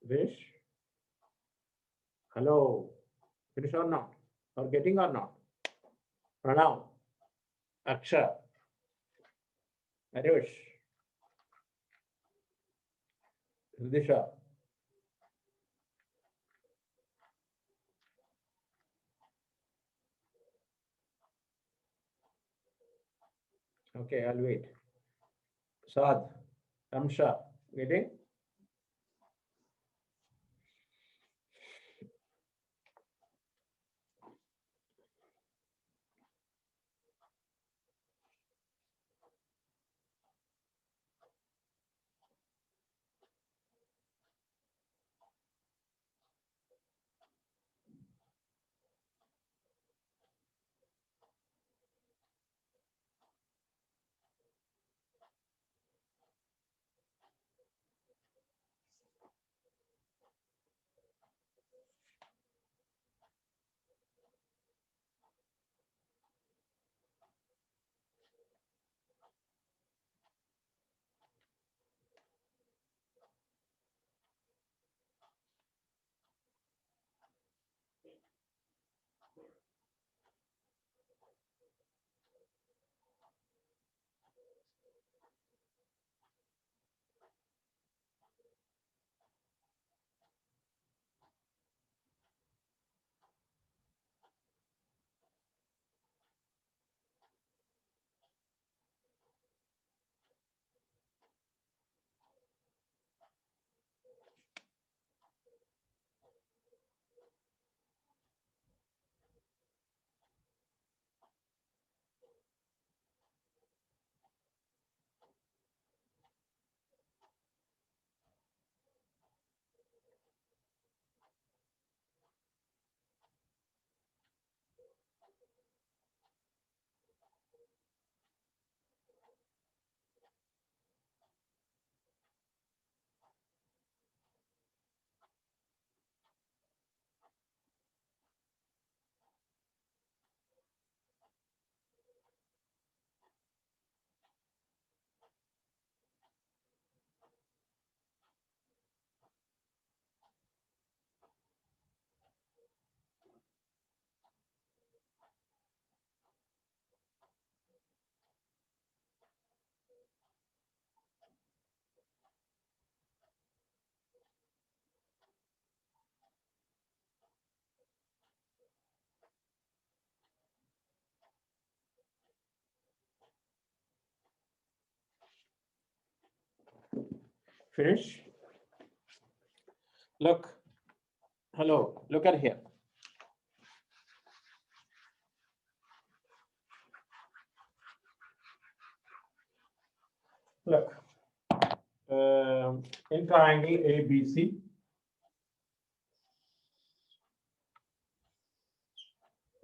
Wish? Hello. Finish or not? Or getting or not? Pranav. Aksha. Arish. Ridisha. Okay, I'll wait. Sad. Amsha. Getting? Finish. Look. Hello. Look at here. Look. In triangle ABC,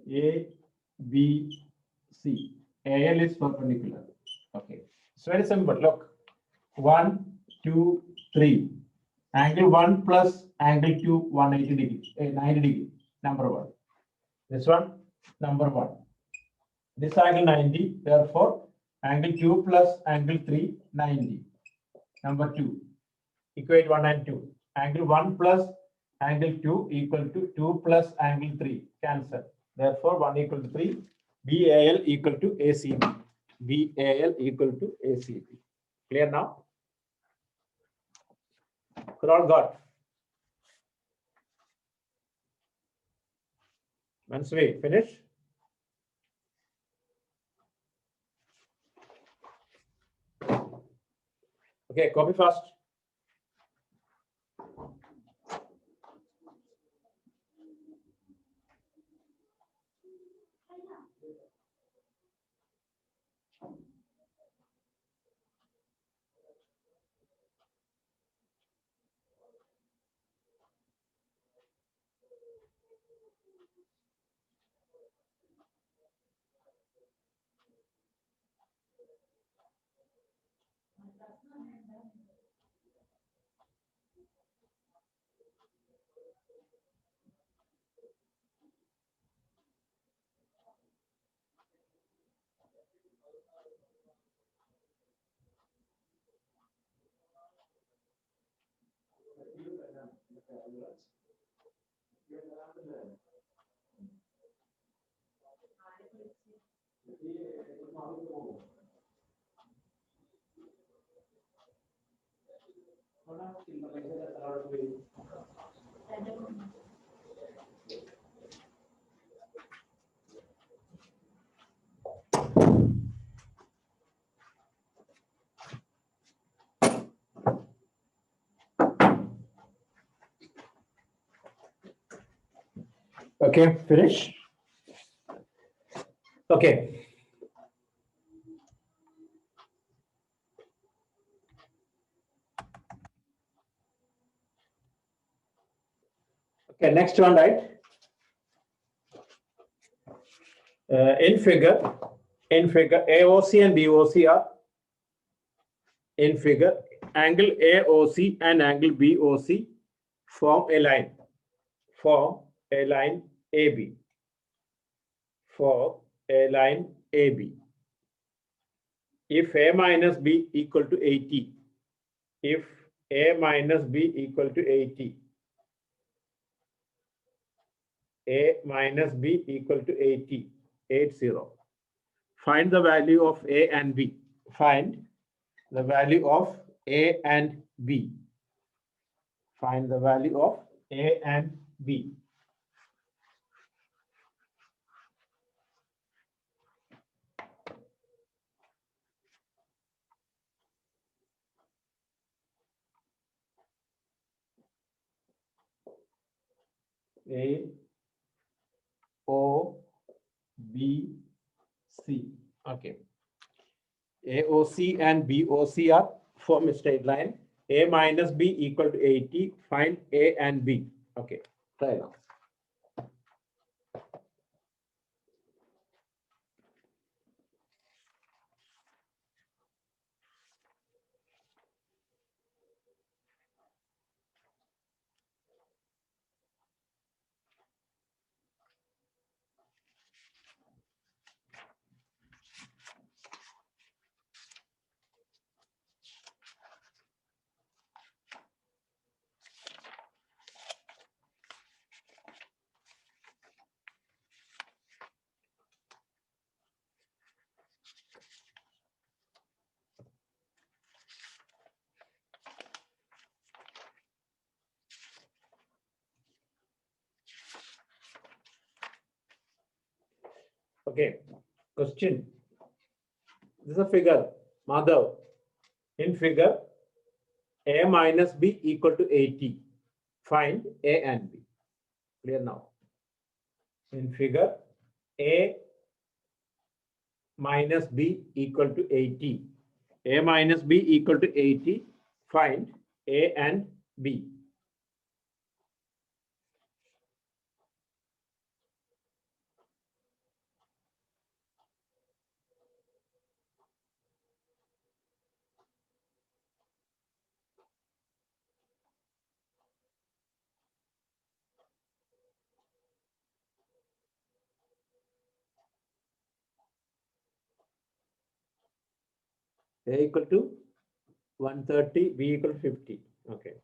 ABC, AL is perpendicular. Okay. It's very simple. Look. 1, 2, 3. Angle 1 plus angle 2, 180 degree, 90 degree. Number 1. This one, number 1. This angle 90, therefore, angle 2 plus angle 3, 90. Number 2. Equate 1 and 2. Angle 1 plus angle 2 equal to 2 plus angle 3. Cancel. Therefore, 1 equal to 3. BAL equal to ACB. BAL equal to ACB. Clear now? All got. Once we finish. Okay, copy fast. Okay, finish. Okay. Okay, next one, right? In figure AOC and BOC are in figure. Angle AOC and angle BOC form a line. Form a line AB. Form a line AB. If A minus B equal to 80, if A minus B equal to 80, A minus B equal to 80, 80. Find the value of A and B. Find the value of A and B. Find the value of A and B. A, O, B, C. Okay. AOC and BOC are form a straight line. A minus B equal to 80. Find A and B. Okay. Try now. Okay. Question. This is a figure. Madhav. In figure, A minus B equal to 80. Find A and B. Clear now. In figure, A minus B equal to 80. A minus B equal to 80. Find A and B. A equal to 130, B equal to 50. Okay.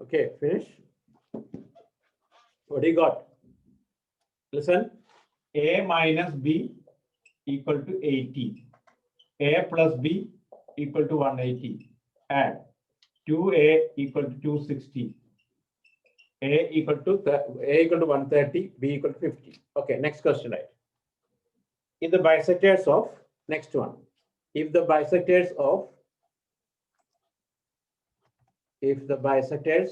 Okay, finish. What do you got? Listen, A minus B equal to 80. A plus B equal to 180. Add 2A equal to 260. A equal to 130, B equal to 50. Okay, next question, right? If the bisectors of, next one, if the bisectors of, if the bisectors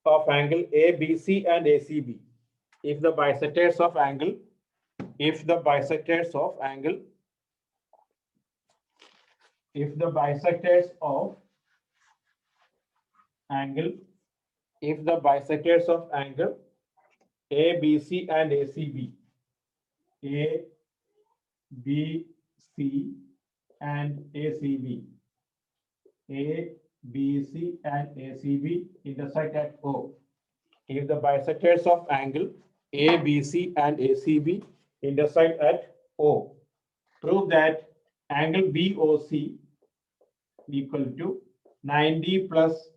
of angle ABC and ACB. If the bisectors of angle, if the bisectors of angle, if the bisectors of angle, if the bisectors of angle ABC and ACB, A, B, C and ACB, A, B, C and ACB intersect at O. If the bisectors of angle ABC and ACB intersect at O, prove that angle BOC equal to 90 plus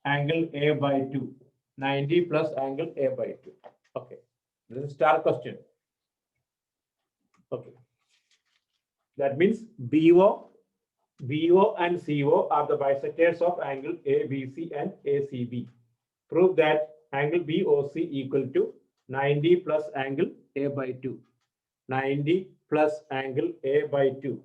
angle A by 2. 90 plus angle A by 2. Okay. This is star question. Okay. That means BO and CO are the bisectors of angle ABC and ACB. Prove that angle BOC equal to 90 plus angle A by 2. 90 plus angle A by 2.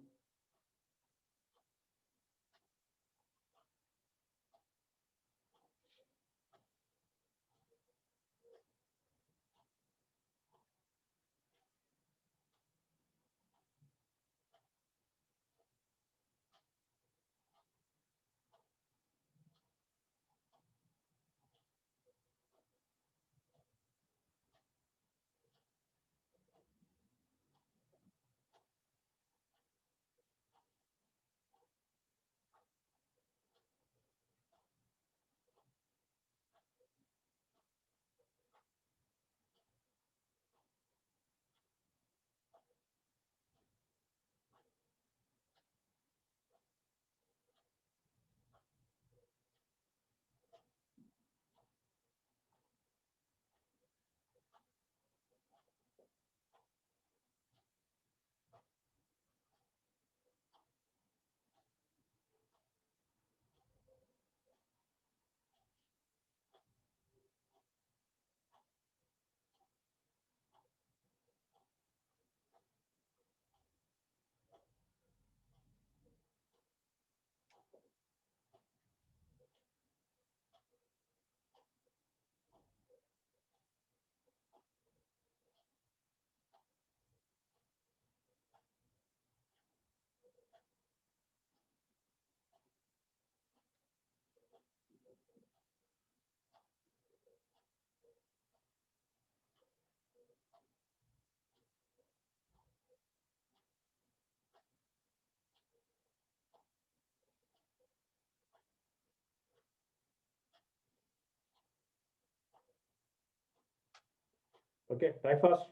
Okay, try fast.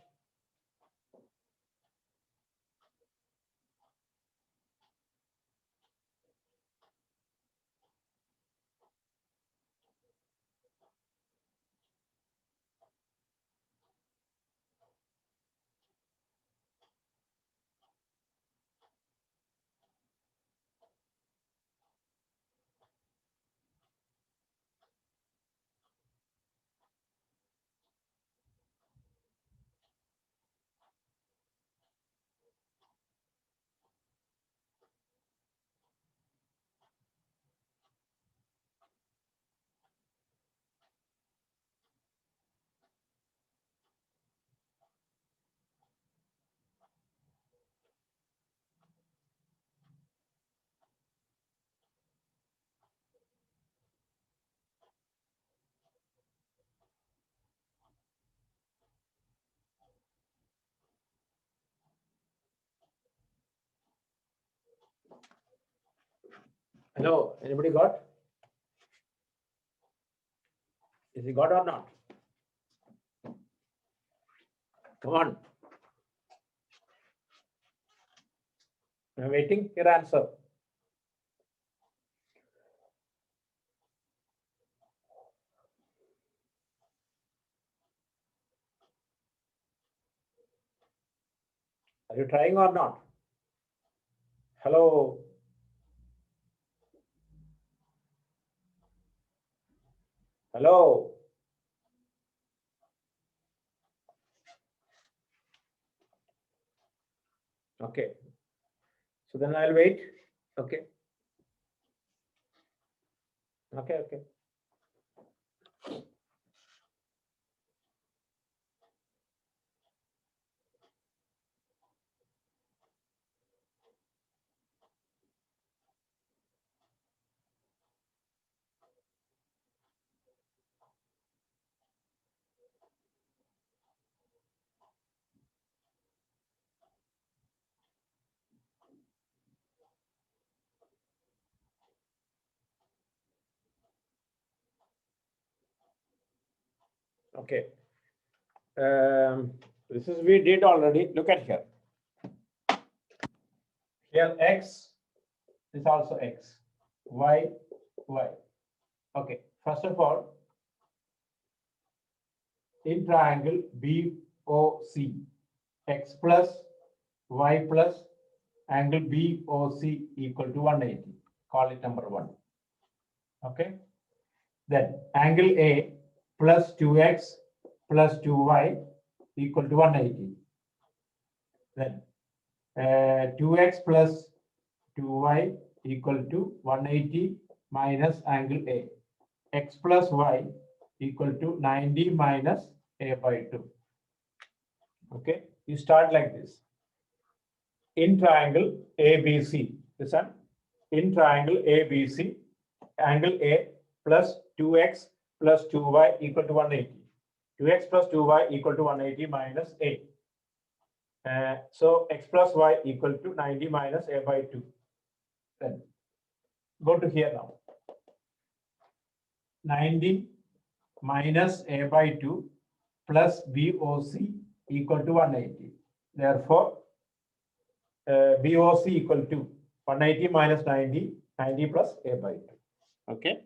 Hello, anybody got? Is he got or not? Come on. I'm waiting your answer. Are you trying or not? Hello. Hello. Okay. So then I'll wait. Okay. Okay, okay. Okay. This is we did already. Look at here. Here x is also x, y, y. Okay. First of all, in triangle BOC, x plus y plus angle BOC equal to 180. Call it number 1. Okay. Then angle A plus 2x plus 2y equal to 180. Then 2x plus 2y equal to 180 minus angle A. X plus y equal to 90 minus A by 2. Okay, you start like this. In triangle ABC, listen, in triangle ABC, angle A plus 2x plus 2y equal to 180. 2x plus 2y equal to 180 minus A. So x plus y equal to 90 minus A by 2. Then go to here now. 90 minus A by 2 plus BOC equal to 180. Therefore, BOC equal to 180 minus 90, 90 plus A by 2. Okay.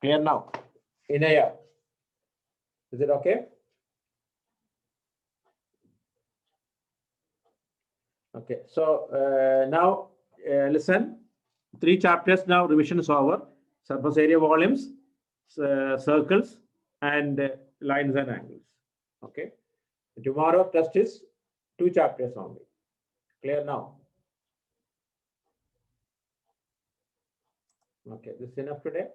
Clear now? In a year. Is it okay? Okay. So now listen. 3 chapters now. Revision is over. Surface area, volumes, circles, and lines and angles. Okay. Tomorrow test is 2 chapters only. Clear now? Okay. This is enough today.